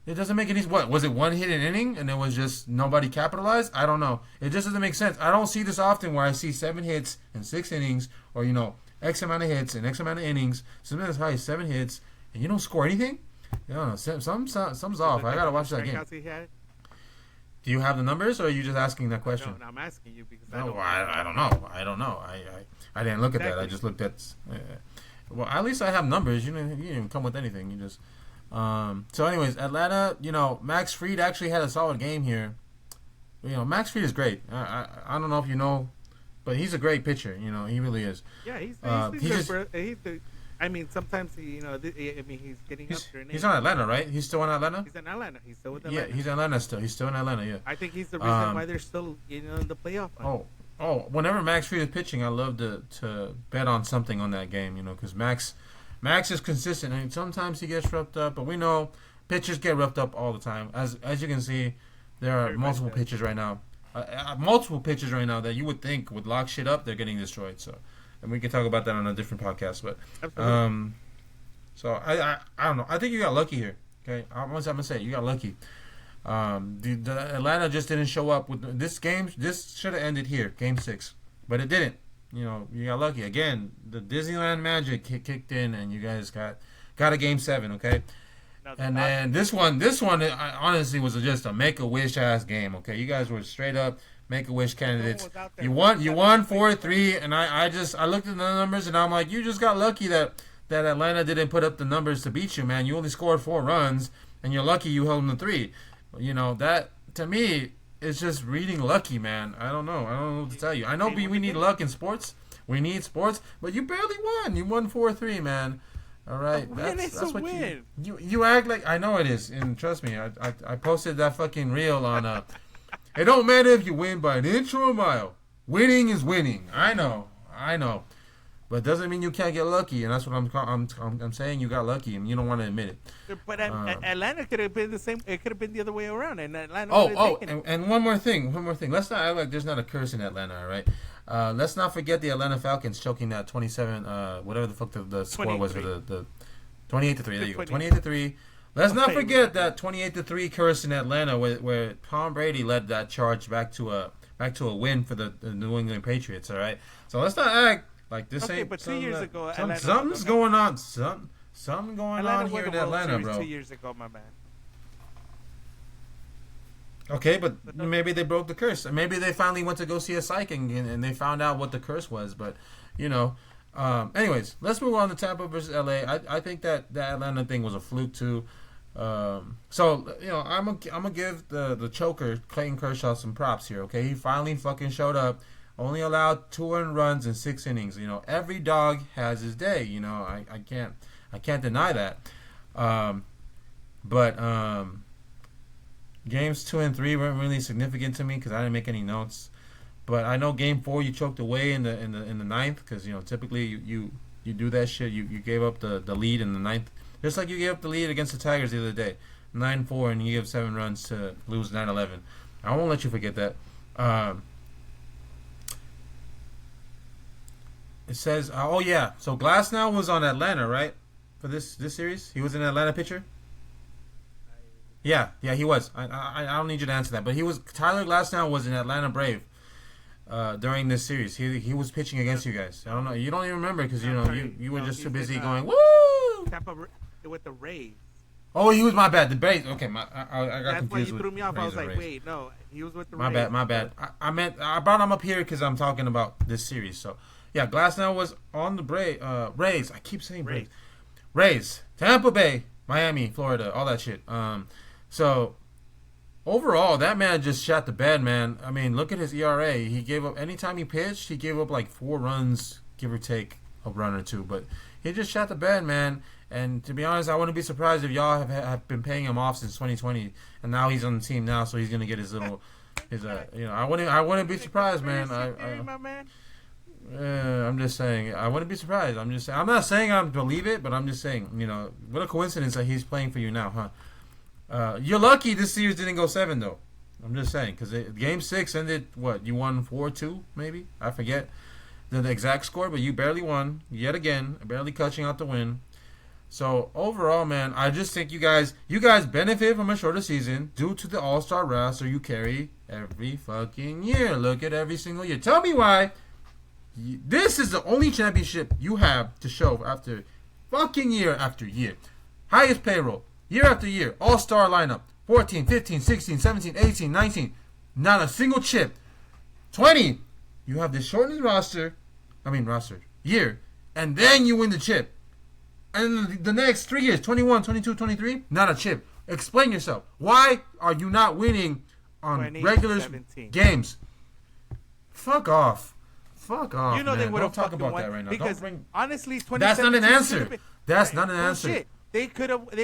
It doesn't make any sense. What was it? 1 hit an inning, and it was just nobody capitalized? I don't know. It just doesn't make sense. I don't see this often where I see 7 hits in 6 innings, or you know, X amount of hits in X amount of innings. Sometimes as high as 7 hits, and you don't score anything. I don't know. Something's off. I gotta watch that game. Do you have the numbers, or are you just asking that question? No, I'm asking you because I don't know. I don't know. I didn't look at that. I just looked at. Well, at least I have numbers. You didn't come with anything. You just. So anyways, Atlanta, you know, Max Fried actually had a solid game here. You know, Max Fried is great. I don't know if you know, but he's a great pitcher. You know, he really is. Yeah, he's I mean, sometimes he's getting up there. He's on Atlanta, right? He's still in Atlanta. He's in Atlanta. He's still with Atlanta. Yeah, he's in Atlanta still. He's still in Atlanta. Yeah. I think he's the reason why they're still in the playoff. Oh, whenever Max Fried is pitching, I love to bet on something on that game. You know, because Max is consistent. I mean, sometimes he gets roughed up, but we know pitchers get roughed up all the time. As you can see, there are multiple pitchers right now. That you would think would lock shit up, they're getting destroyed. So, and we can talk about that on a different podcast. But, so I don't know. I think you got lucky here. Okay, I'm gonna say you got lucky. The Atlanta just didn't show up with this game. This should have ended here, game 6, but it didn't. You know, you got lucky again. The Disneyland magic kicked in, and you guys got a game 7. Okay. And then this one honestly was just a Make-A-Wish ass game. Okay, you guys were straight up Make-A-Wish candidates. You won 4-3, and I looked at the numbers and I'm like, you just got lucky that Atlanta didn't put up the numbers to beat you, man. You only scored 4 runs, and you're lucky you held them to 3. You know, that to me is just reading lucky, man. I don't know what to tell you. I know we need luck in sports, We need sports, but you barely won. You won 4-3, man. All right, that's what win. You act like I know it is, and trust me, I posted that fucking reel on. It don't matter if you win by an inch or a mile. Winning is winning. I know, but it doesn't mean you can't get lucky, and that's what I'm saying. You got lucky, and you don't want to admit it. But Atlanta could have been the same. It could have been the other way around, and Atlanta. And one more thing. Let's not act like there's not a curse in Atlanta, all right? Let's not forget the Atlanta Falcons choking that 27, whatever the fuck the score was for the 28-3. There you go, 28-3. Let's not forget that 28-3 curse in Atlanta, where Tom Brady led that charge back to a win for the New England Patriots. All right, so let's not act like this ain't. But 2 years ago, something's going on. Something going on here in Atlanta, bro. 2 years ago, my man. Okay, but maybe they broke the curse. Maybe they finally went to go see a psych and they found out what the curse was. But, anyways, let's move on to Tampa versus LA. I think that Atlanta thing was a fluke too. I'm gonna give the choker Clayton Kershaw some props here. Okay, he finally fucking showed up. Only allowed 2 earned runs in 6 innings. Every dog has his day. I can't deny that. Games 2 and 3 weren't really significant to me because I didn't make any notes. But I know Game 4 you choked away in the ninth because typically you do that shit. You gave up the lead in the ninth, just like you gave up the lead against the Tigers the other day, 9-4, and you gave 7 runs to lose 9-11. I won't let you forget that. It says, so Glasnow was on Atlanta, right? For this series, he was an Atlanta pitcher. Yeah, he was. I don't need you to answer that, but he was. Tyler Glasnow was an Atlanta Brave during this series. He was pitching against you guys. I don't know. You don't even remember because you were just too busy going woo. Tampa with the Rays. Oh, he was my bad. The Braves. Okay, I got That's confused. why you threw me off. Braves I was like, Rays. wait, no, he was with the Rays. My bad. I meant I brought him up here because I'm talking about this series. So yeah, Glasnow was on the Rays. I keep saying Braves. Rays, Tampa Bay, Miami, Florida, all that shit. So, overall, that man just shot the bed, man. I mean, look at his ERA. He gave up, anytime he pitched, he gave up like 4 runs, give or take a run or 2. But he just shot the bed, man. And to be honest, I wouldn't be surprised if y'all have been paying him off since 2020. And now he's on the team now, so he's going to get his little, I wouldn't be surprised, man. I'm just saying, I wouldn't be surprised. I'm not saying I believe it, but I'm just saying, what a coincidence that he's playing for you now, huh? You're lucky this series didn't go 7 though. I'm just saying because Game 6 ended you won 4-2 maybe, I forget the exact score, but you barely won yet again, barely catching out the win. So overall, man, I just think you guys benefit from a shorter season due to the All-Star roster you carry every fucking year. Look at every single year. Tell me why. This is the only championship you have to show after fucking year after year. Highest payroll. Year after year, all-star lineup, 14, 15, 16, 17, 18, 19, not a single chip. 20, you have this shortened roster, year, and then you win the chip. And the next 3 years, 21, 22, 23, not a chip. Explain yourself. Why are you not winning on regular games? Fuck off. You know, man. They would have talk about won that right now. Because honestly, that's not an answer. That's not an answer. Shit. They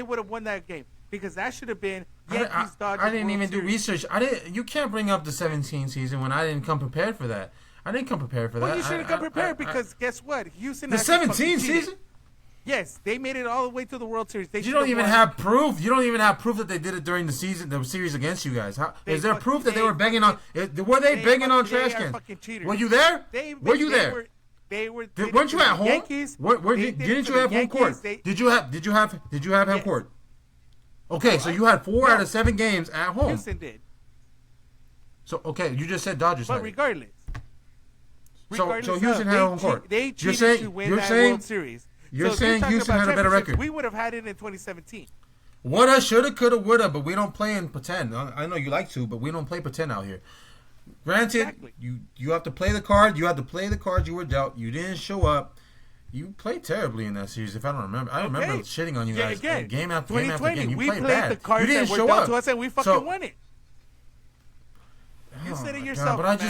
would have won that game because that should have been Yankees Dodgers. I didn't even do research. You can't bring up the 17 season when I didn't come prepared for that. I didn't come prepared for that. Well, you should have come prepared because guess what? Houston. The 17 season. Yes, they made it all the way to the World Series. You don't even have proof. You don't even have proof that they did it during the season, the series against you guys. Is there proof that they were banging on? Were they banging on trash cans? Were you there? Were you there? Weren't you at home? Yankees, didn't you have home court? Did you have home court? Okay, so you had 4 out of 7 games at home. Houston did. So okay, you just said Dodgers. But regardless. So Houston had home court. They cheated to win that World Series. You're saying Houston had a better record. We would have had it in 2017. Woulda, shoulda, coulda, woulda, but we don't play in pretend. I know you like to, but we don't play pretend out here. Granted, exactly. you have to play the card. You have to play the cards you were dealt. You didn't show up. You played terribly in that series. If I don't remember, I remember shitting on you guys game after game. You played bad. The cards you didn't that show were dealt up to us, and we fucking won it. You said it my yourself, God, but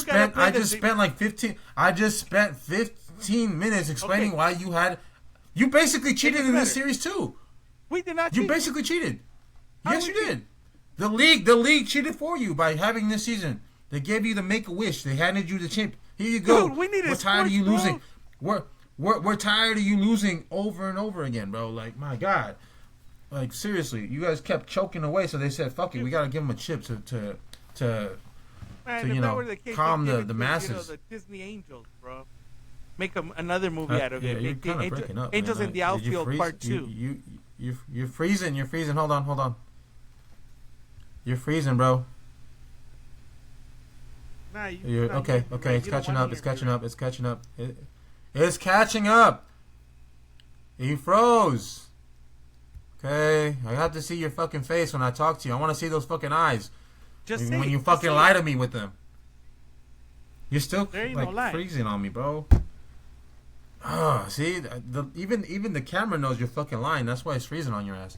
man. I just spent like 15. I just spent 15 minutes explaining why you had. You basically cheated in this series too. We did not. You cheat. basically cheated. How Yes, we you cheat? did. The league cheated for you by having this season. They gave you the Make-A-Wish. They handed you the chip. Here you go. Dude, we need We're tired of you losing. We're tired of you losing over and over again, bro. Like, my God. Like, seriously, you guys kept choking away, so they said, "Fuck it, we gotta give them a chip to Man, you if that know, were the case, calm they'd the give it to, masses." You know, the Disney Angels, bro. Make another movie out of Yeah, it. you're Make the kind of breaking up. Angels man. in the Did you Outfield freeze? Part 2. You're freezing. You're freezing. Hold on. You're freezing, bro. Nah, Okay. It's catching up. It's catching up. It's catching up. You froze. Okay, I have to see your fucking face when I talk to you. I want to see those fucking eyes. Just when you fucking lie to me with them. You're still like freezing on me, bro. Oh, see, even the camera knows you're fucking lying. That's why it's freezing on your ass.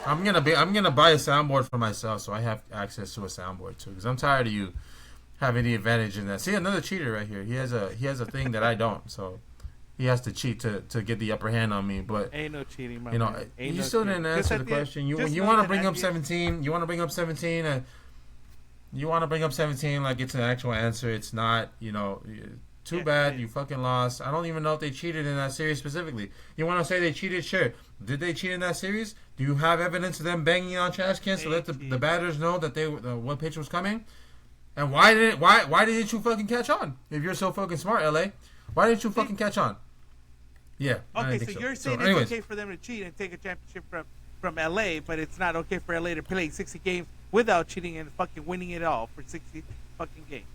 I'm gonna buy a soundboard for myself so I have access to a soundboard too, because I'm tired of you having the advantage in that. See, another cheater right here. He has a thing that I don't, so he has to cheat to get the upper hand on me. But ain't no cheating, my you know, man. you still didn't answer the question. You want to bring up 17. You want to bring up 17. You want to bring up 17 like it's an actual answer. It's not. You know. Too bad you fucking lost. I don't even know if they cheated in that series specifically. You want to say they cheated? Sure. Did they cheat in that series? Do you have evidence of them banging on trash cans to let the batters know that they what pitch was coming? And why didn't you fucking catch on? If you're so fucking smart, LA, why didn't you fucking catch on? Yeah. Okay, so you're saying it's okay for them to cheat and take a championship from LA, but it's not okay for LA to play 60 games without cheating and fucking winning it all for 60 fucking games.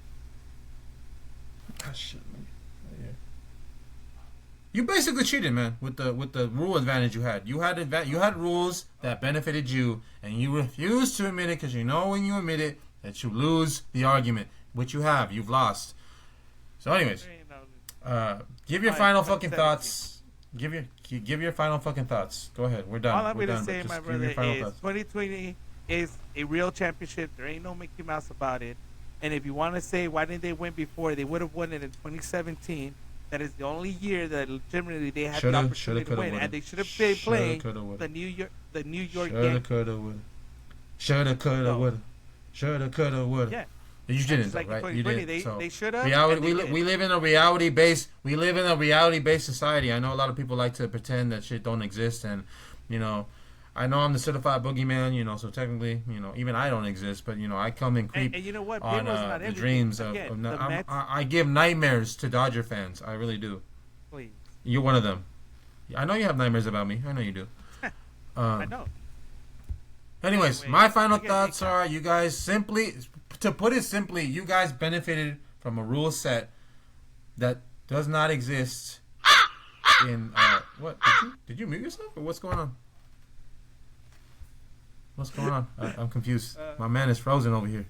Oh, shit, man. Yeah. You basically cheated, man, with the rule advantage you had. You had rules that benefited you, and you refused to admit it because you know when you admit it that you lose the argument, which you have. You've lost. So, anyways, give your final fucking thoughts. Give your final fucking thoughts. Go ahead. We're done. All I'm going to say, my brother, is 2020 is a real championship. There ain't no Mickey Mouse about it. And if you want to say why didn't they win before, they would have won it in 2017. That is the only year that legitimately they had the opportunity to win, and they should have been playing the New York Yankees. Shoulda, coulda, woulda. Yeah. You didn't, like right? You didn't. They should have. We live in a reality-based. We live in a reality-based society. I know a lot of people like to pretend that shit don't exist, and you know. I know I'm the certified boogeyman, you know, so technically, you know, even I don't exist, but, you know, I come and creep and you know what? on the dreams of I give nightmares to Dodger fans. I really do. Please. You're one of them. I know you have nightmares about me. I know you do. I know. Anyways, my final thoughts are, you guys to put it simply, you guys benefited from a rule set that does not exist in, what? Did you mute yourself or what's going on? What's going on? I'm confused. My man is frozen over here.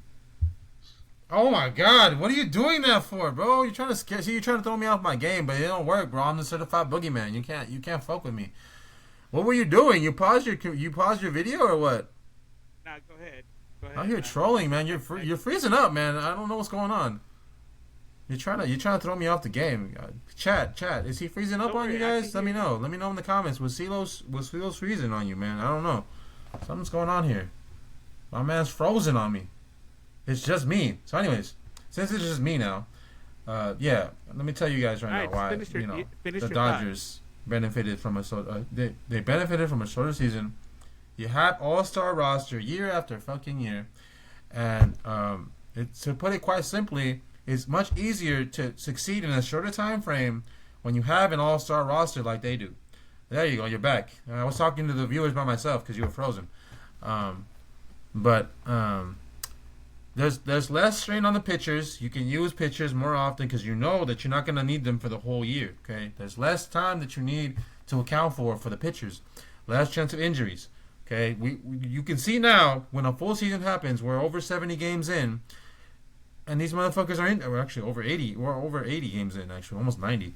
Oh my God! What are you doing that for, bro? You're trying to scare. See, you're trying to throw me off my game, but it don't work, bro. I'm the certified boogeyman. You can't fuck with me. What were you doing? You paused your video or what? Nah, go ahead. I'm here trolling, man. You're freezing up, man. I don't know what's going on. You're trying to throw me off the game. Chat. Is he freezing up on you guys? Let me know. Let me know in the comments. Was Silos freezing on you, man? I don't know. Something's going on here. My man's frozen on me. It's just me. So, anyways, since it's just me now, yeah, let me tell you guys right now why the Dodgers benefited from they benefited from a shorter season. You have all-star roster year after fucking year, and to put it quite simply, it's much easier to succeed in a shorter time frame when you have an all-star roster like they do. There you go. You're back. I was talking to the viewers by myself because you were frozen. There's less strain on the pitchers. You can use pitchers more often because you know that you're not going to need them for the whole year. Okay. There's less time that you need to account for the pitchers. Less chance of injuries. Okay. You can see now when a full season happens, we're over 70 games in, and these motherfuckers are in. We're actually over 80. We're over 80 games in. Actually, almost 90.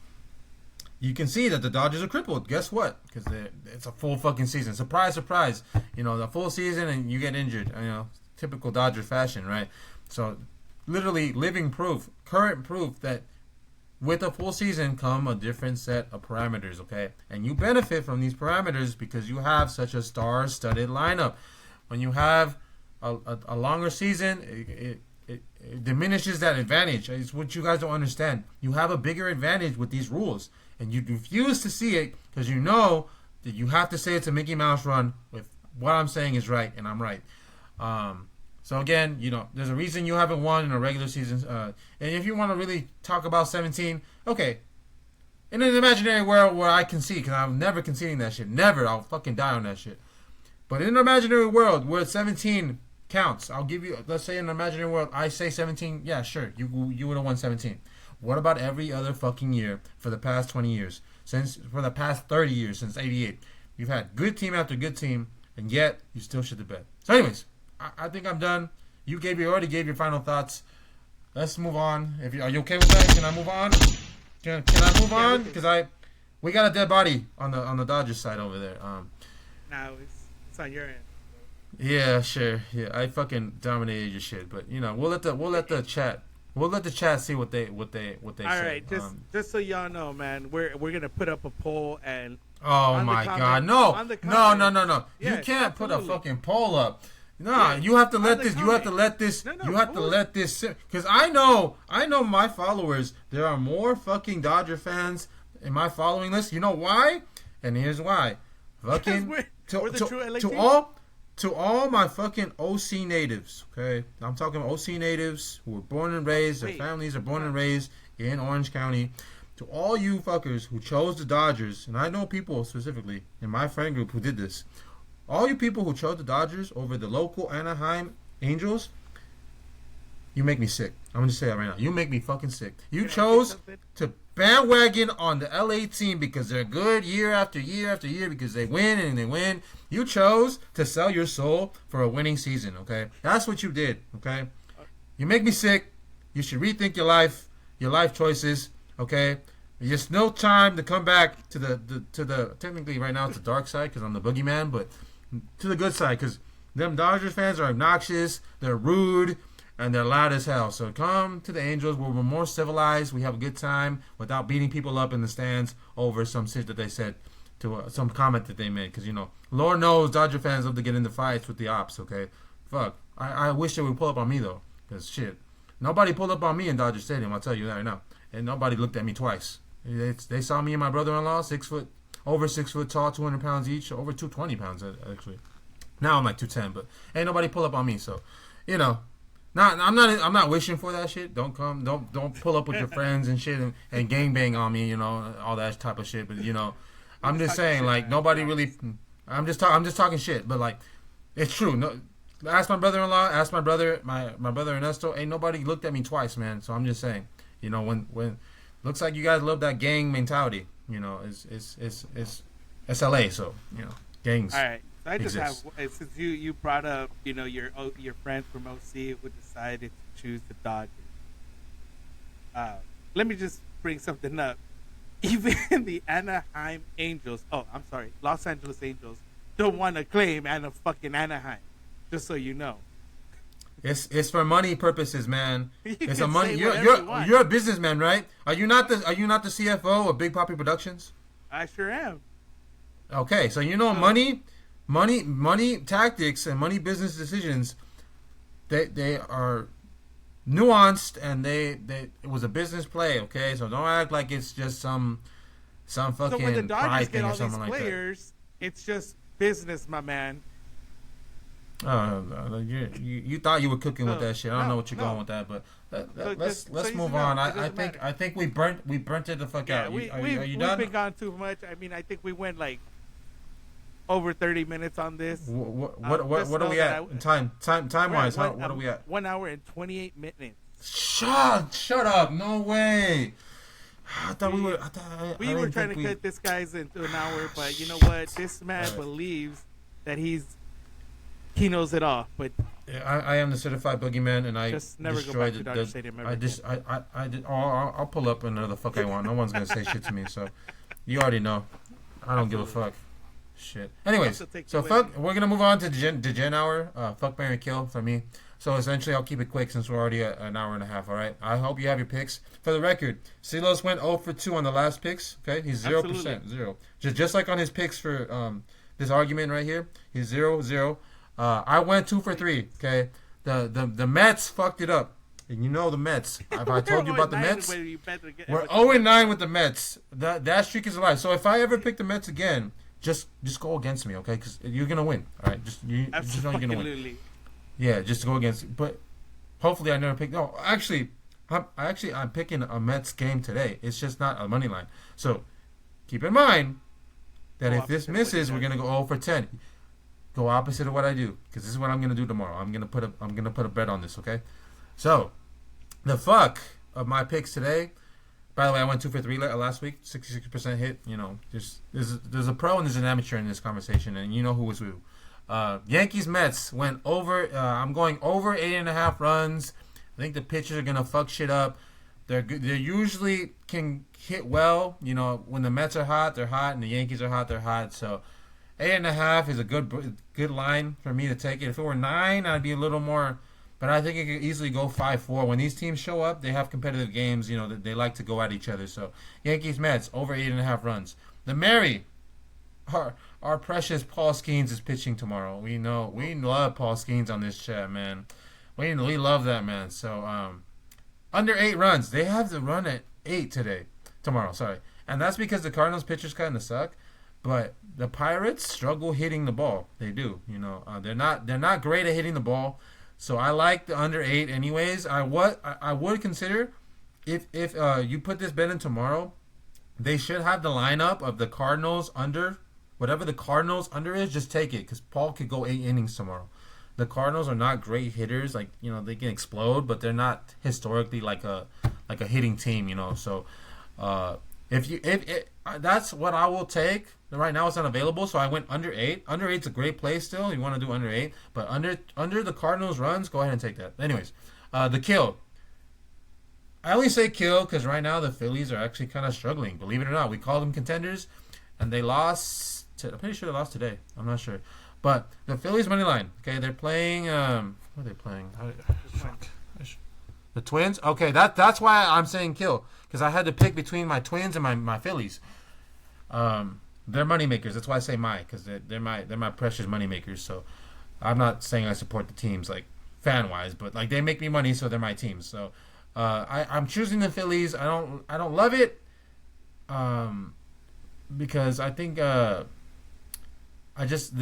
you can see that the Dodgers are crippled. Guess what? Because it's a full fucking season. Surprise, surprise. You know, the full season and you get injured. You know, typical Dodger fashion, right? So, literally living proof, current proof that with a full season come a different set of parameters, okay? And you benefit from these parameters because you have such a star-studded lineup. When you have a longer season, it diminishes that advantage. It's what you guys don't understand. You have a bigger advantage with these rules, and you refuse to see it because you know that you have to say it's a Mickey Mouse run if what I'm saying is right, and I'm right. So again, you know, there's a reason you haven't won in a regular season. And if you want to really talk about 17, okay. In an imaginary world where I concede, because I'm never conceding that shit. Never. I'll fucking die on that shit. But in an imaginary world where 17 counts, I'll give you, let's say in an imaginary world, I say 17, yeah, sure, you would have won 17. What about every other fucking year for the past 20 years? For the past 30 years, since 88. You've had good team after good team, and yet you still shit the bed. So anyways, I think I'm done. You already gave your final thoughts. Let's move on. Are you okay with that? Can I move on? Can I move on? Because we got a dead body on the Dodgers side over there. No, it's on your end. Yeah, sure. Yeah, I fucking dominated your shit, but you know, we'll let the chat see what they say. All right, just so y'all know, man, we're gonna put up a poll and. Oh my God! No! Yeah, you can't put a fucking poll up. No, you have to let this. You have to let this. You have to let this sit. Because I know my followers. There are more fucking Dodger fans in my following list. You know why? And here's why. Fucking to all my fucking OC natives. Okay, I'm talking OC natives who were born and raised. Their families are born and raised in Orange County. To all you fuckers who chose the Dodgers, and I know people specifically in my friend group who did this. All you people who chose the Dodgers over the local Anaheim Angels, you make me sick. I'm going to say that right now. You make me fucking sick. You chose to bandwagon on the LA team because they're good year after year after year because they win and they win. You chose to sell your soul for a winning season, okay? That's what you did, okay? You make me sick. You should rethink your life choices, okay? There's no time to come back to the technically right now it's the dark side because I'm the boogeyman, but to the good side because them Dodgers fans are obnoxious, they're rude, and they're loud as hell. So come to the Angels where we're more civilized, we have a good time without beating people up in the stands over some shit that they said to some comment that they made. Because, you know, Lord knows Dodger fans love to get into fights with the ops, okay? Fuck. I wish they would pull up on me, though. Because, shit, nobody pulled up on me in Dodger Stadium, I'll tell you that right now. And nobody looked at me twice. They saw me and my brother-in-law, over 6 foot tall, 200 pounds each, over 220 pounds actually. Now I'm like 210, but ain't nobody pull up on me. So, you know, I'm not wishing for that shit. Don't pull up with your friends and shit and gangbang on me, you know, all that type of shit. But you know, I'm just saying, like nobody really. I'm just talking shit, but like it's true. No, ask my brother-in-law, ask my brother, my brother Ernesto. Ain't nobody looked at me twice, man. So I'm just saying, you know, when looks like you guys love that gang mentality. You know, it's LA, so you know, gangs. All right, so I just exist. have since you brought up, you know, your friends from OC who decided to choose the Dodgers. Let me just bring something up. Even the Anaheim Angels, Los Angeles Angels, don't want to claim fucking Anaheim. Just so you know. It's for money purposes, man. It's a money. You're a businessman, right? Are you not the CFO of Big Papi Productions? I sure am. Okay, so you know money tactics and money business decisions. They are nuanced and it was a business play. Okay, so don't act like it's just some fucking so when the Dodgers pride thing or something like that. Players, it's just business, my man. You thought you were cooking with that shit. I don't know what you're going with that, but let's move on. I think we burnt it the fuck out. Are you done? We've been gone too much. I mean, I think we went like over 30 minutes on this. What are we at? Time wise? What are we at? 1 hour and 28 minutes. Shut up! No way. I thought we were. We were trying to cut this guy's into an hour, but you know what? This man believes that he's he knows it all. But I am the certified boogeyman, and I just never go back destroyed to Dodger Stadium ever I just I did. I'll pull up another fuck I want. No one's gonna say shit to me. So you already know. I don't give a fuck. Shit. Anyways, so fuck. We're gonna move on to Gen hour. Fuck, marry, kill for me. So essentially, I'll keep it quick since we're already at an hour and a half. All right. I hope you have your picks. For the record, Silos went 0 for 2 on the last picks. Okay, he's 0%, 0. Just like on his picks for this argument right here, he's 0-0. I went 2 for 3. Okay, the Mets fucked it up. And you know the Mets. Have I told you about the Mets? We're 0-9 with the Mets. That streak is alive. So if I ever pick the Mets again, just go against me, okay? Because you're gonna win. All right, just know you're gonna win. Yeah, just go against. But hopefully I never pick. No, actually, I'm picking a Mets game today. It's just not a money line. So keep in mind that if this misses, we're gonna go 0 for 10. Go opposite of what I do, because this is what I'm gonna do tomorrow. I'm gonna put a bet on this, okay? So the fuck of my picks today. By the way, I went 2 for 3 last week, 66% hit. You know, there's a pro and there's an amateur in this conversation, and you know who was who. Yankees Mets went over. I'm going over 8.5 runs. I think the pitchers are gonna fuck shit up. They're good. They usually can hit well. You know, when the Mets are hot, they're hot, and the Yankees are hot, they're hot. So 8.5 is a good line for me to take it. If it were 9, I'd be a little more. But I think it could easily go 5-4. When these teams show up, they have competitive games. You know, they like to go at each other. So Yankees Mets over 8.5 runs. The Mary. Our precious Paul Skeens is pitching tomorrow. We love Paul Skeens on this chat, man. We love that, man. So under 8 runs. They have to run at 8 tomorrow, sorry. And that's because the Cardinals pitchers kind of suck. But the Pirates struggle hitting the ball. They do, you know. They're not great at hitting the ball. So I like the under 8 anyways. I would consider if you put this bet in tomorrow, they should have the lineup of the Cardinals under. Whatever the Cardinals under is, just take it, because Paul could go 8 innings tomorrow. The Cardinals are not great hitters, like, you know, they can explode, but they're not historically like a hitting team, you know. So if that's what I will take. Right now it's not available, so I went under 8. Under 8's a great play still. You want to do under 8, but under the Cardinals runs, go ahead and take that. Anyways, the kill. I only say kill because right now the Phillies are actually kind of struggling. Believe it or not, we call them contenders, and they lost. I'm pretty sure they lost today. I'm not sure. But the Phillies money line. Okay, they're playing. What are they playing? The Twins. Okay, that's why I'm saying kill, because I had to pick between my Twins and my Phillies. They're money makers. That's why I say because they're my precious money makers. So I'm not saying I support the teams like fan wise, but like they make me money, so they're my teams. So I'm choosing the Phillies. I don't love it. Because I think they're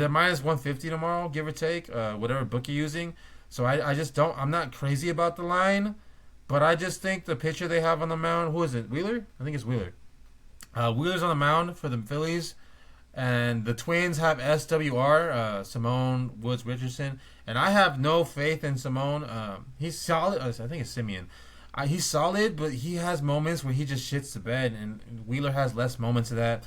minus 150 tomorrow, give or take, whatever book you're using. So I just don't. I'm not crazy about the line, but I just think the pitcher they have on the mound. Who is it? Wheeler? I think it's Wheeler. Wheeler's on the mound for the Phillies, and the Twins have SWR, Simone Woods Richardson, and I have no faith in Simone. He's solid. I think it's Simeon. He's solid, but he has moments where he just shits the bed, and Wheeler has less moments of that.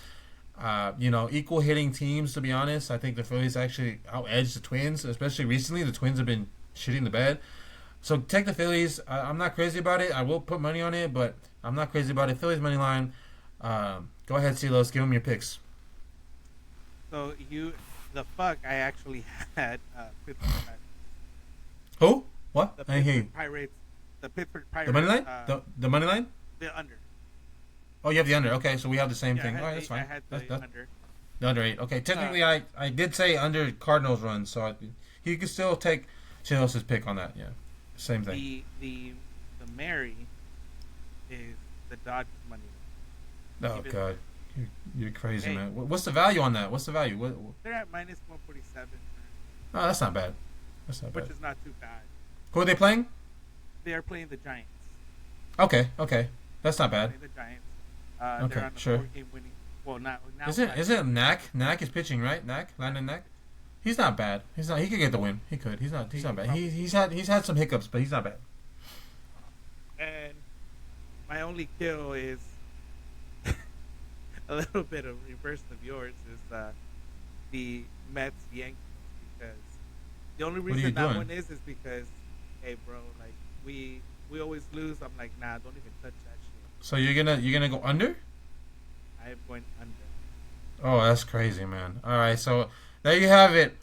Equal hitting teams, to be honest. I think the Phillies actually out-edged the Twins, especially recently. The Twins have been shitting the bed. So take the Phillies. I'm not crazy about it. I will put money on it, but I'm not crazy about it. Phillies money line. Go ahead, Silos. Give them your picks. So I actually had Pittsburgh Pirates. Who? What? The I didn't hear you. Pirates. The Pittsburgh Pirates. The money line? The money line? The under. Oh, you have the under. Okay, so we have the same thing. All right, that's fine. I had the under. The under 8. Okay, technically I did say under Cardinals run, so you can still take Silos' pick on that. Yeah, same thing. The Mary is the Dodgers money. Oh God, you're crazy, man. What's the value on that? What's the value? They're at minus 147. Oh, that's not bad. Which is not too bad. Who are they playing? They are playing the Giants. Okay, that's not bad. The Giants. Okay, they're on the 4-game winning. Well, now. Is it Knack? Knack is pitching, right? Landon Knack. He's not bad. He's not. He could get the win. He could. He's not bad. He's had some hiccups, but he's not bad. And my only kill is a little bit of reverse of yours is the Mets Yankees, because The only What are you reason that doing? one is because, hey, bro, like we always lose. I'm like, nah, don't even touch that shit. So you're gonna go under? I am going under. Oh, that's crazy, man. All right, so there you have it.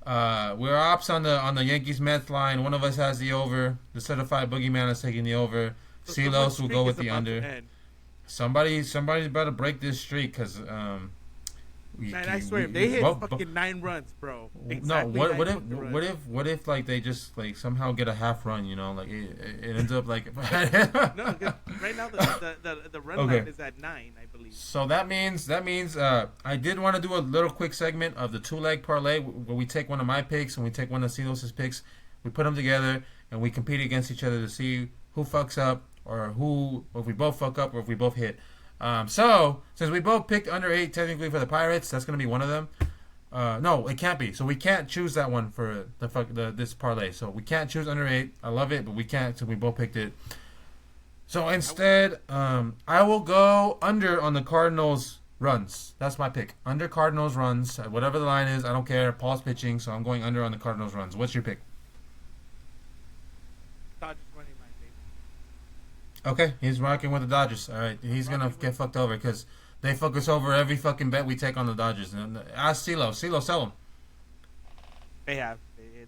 We're ops on the Yankees Mets line. One of us has the over. The certified boogeyman is taking the over. So Silos someone's will go streak with is the about to under. end. Somebody's better break this streak because Man, I swear, if they hit fucking 9 runs, bro. Exactly no, 9 fucking runs. what if like they just like somehow get a half run, you know, like it ends up like No, 'cause right now the run Okay. line is at 9, I believe. So that means I did want to do a little quick segment of the 2-leg parlay where we take one of my picks and we take one of Silos' picks, we put them together and we compete against each other to see who fucks up or if we both fuck up or if we both hit. So since we both picked under 8 technically for the Pirates, that's gonna be one of them. No, it can't be. So we can't choose that one for this parlay. So we can't choose under 8. I love it, but we can't. So we both picked it. So instead, I will go under on the Cardinals runs. That's my pick. Under Cardinals runs. Whatever the line is, I don't care. Paul's pitching, so I'm going under on the Cardinals runs. What's your pick? Dodgers running line, baby. Okay, he's rocking with the Dodgers. All right, he's going to get fucked over because they fuck us over every fucking bet we take on the Dodgers. And ask CeeLo. CeeLo, sell them. They have.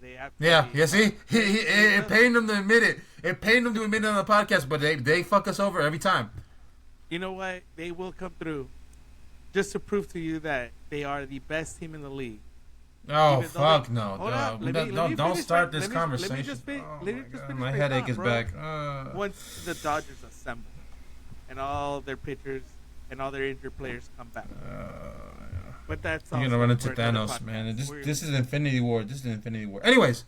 They have. Yeah, see? It pained them to admit it. It pained them to admit it on the podcast, but they fuck us over every time. You know what? They will come through just to prove to you that they are the best team in the league. Oh, Even though fuck they- no. Hold up, let me Don't finish start my- this let me- conversation. let me just fin- Oh let me my just God, finish my my headache thought, is bro. back. Once the Dodgers assemble and all their pitchers and all their injured players come back. But that's You're going also to run into for another Thanos, podcast. man. We're- This is Infinity War. This is Infinity War. Anyways,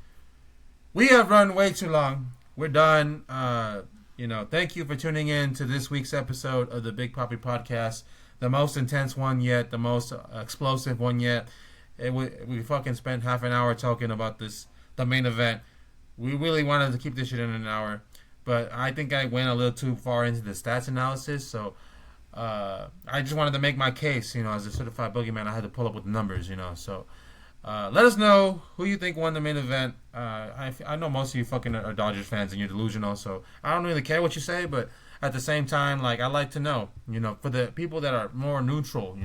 we have run way too long. We're done. Thank you for tuning in to this week's episode of the Big Papi Podcast. The most intense one yet. The most explosive one yet. We fucking spent half an hour talking about the main event. We really wanted to keep this shit in an hour. But I think I went a little too far into the stats analysis. So I just wanted to make my case. As a certified boogeyman, I had to pull up with the numbers, So let us know who you think won the main event. I know most of you fucking are Dodgers fans and you're delusional, so I don't really care what you say, but at the same time, I like to know, for the people that are more neutral,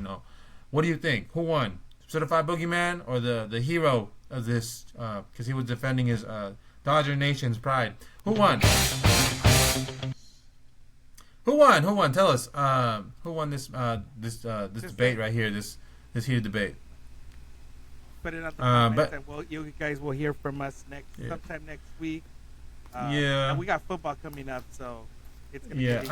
what do you think? Who won? Certified Boogeyman or the hero of this, because he was defending his Dodger Nation's pride. Who won? Who won? Tell us. Who won this debate right here, this heated debate? Put it on the comments, but- and you guys will hear from us sometime next week. Yeah. And we got football coming up, so it's gonna Yeah, be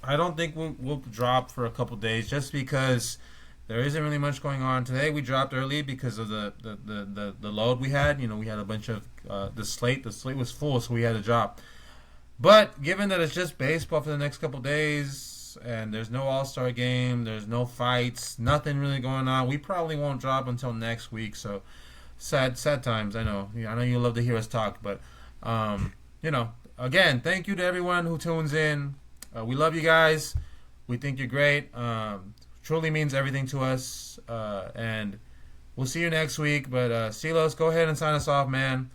I don't think we'll drop for a couple days just because there isn't really much going on. Today we dropped early because of the load we had. We had a bunch of the slate. The slate was full, so we had to drop. But given that it's just baseball for the next couple days and there's no Allstar game, there's no fights, nothing really going on, we probably won't drop until next week. So sad times. I know. I know you love to hear us talk, but again, thank you to everyone who tunes in. We love you guys. We think you're great. Truly means everything to us. And we'll see you next week. But Silos, go ahead and sign us off, man.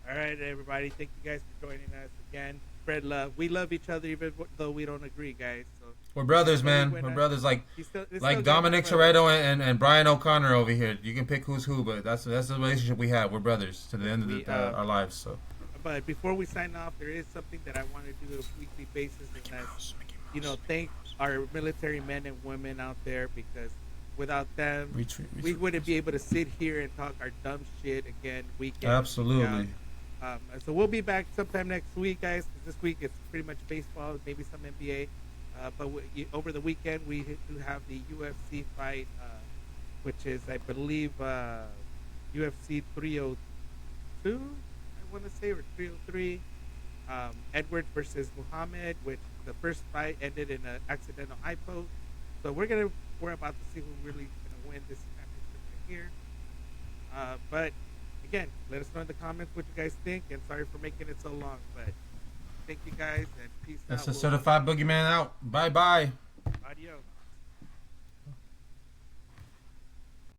All right, everybody. Thank you guys for joining us again. Spread love. We love each other, even though we don't agree, guys. So We're brothers, man. We're We're not- brothers like it's still Dominic good, my brother. Toretto and Brian O'Connor over here. You can pick who's who, but that's the relationship we have. We're brothers to the end of our lives. So. But before we sign off, there is something that I want to do on a weekly basis, and that's, thank our military men and women out there, because without them, we wouldn't be able to sit here and talk our dumb shit again week in, Absolutely. week out. So we'll be back sometime next week, guys. 'Cause this week it's pretty much baseball, maybe some NBA. But over the weekend we do have the UFC fight, which is, I believe, UFC 302. I want to say, or 303. Edwards versus Muhammad, which the first fight ended in an accidental eye poke. So we're about to see who really is gonna win this championship right here. But again, let us know in the comments what you guys think, and sorry for making it so long, but thank you guys and peace out. That's a certified boogeyman out. Bye bye.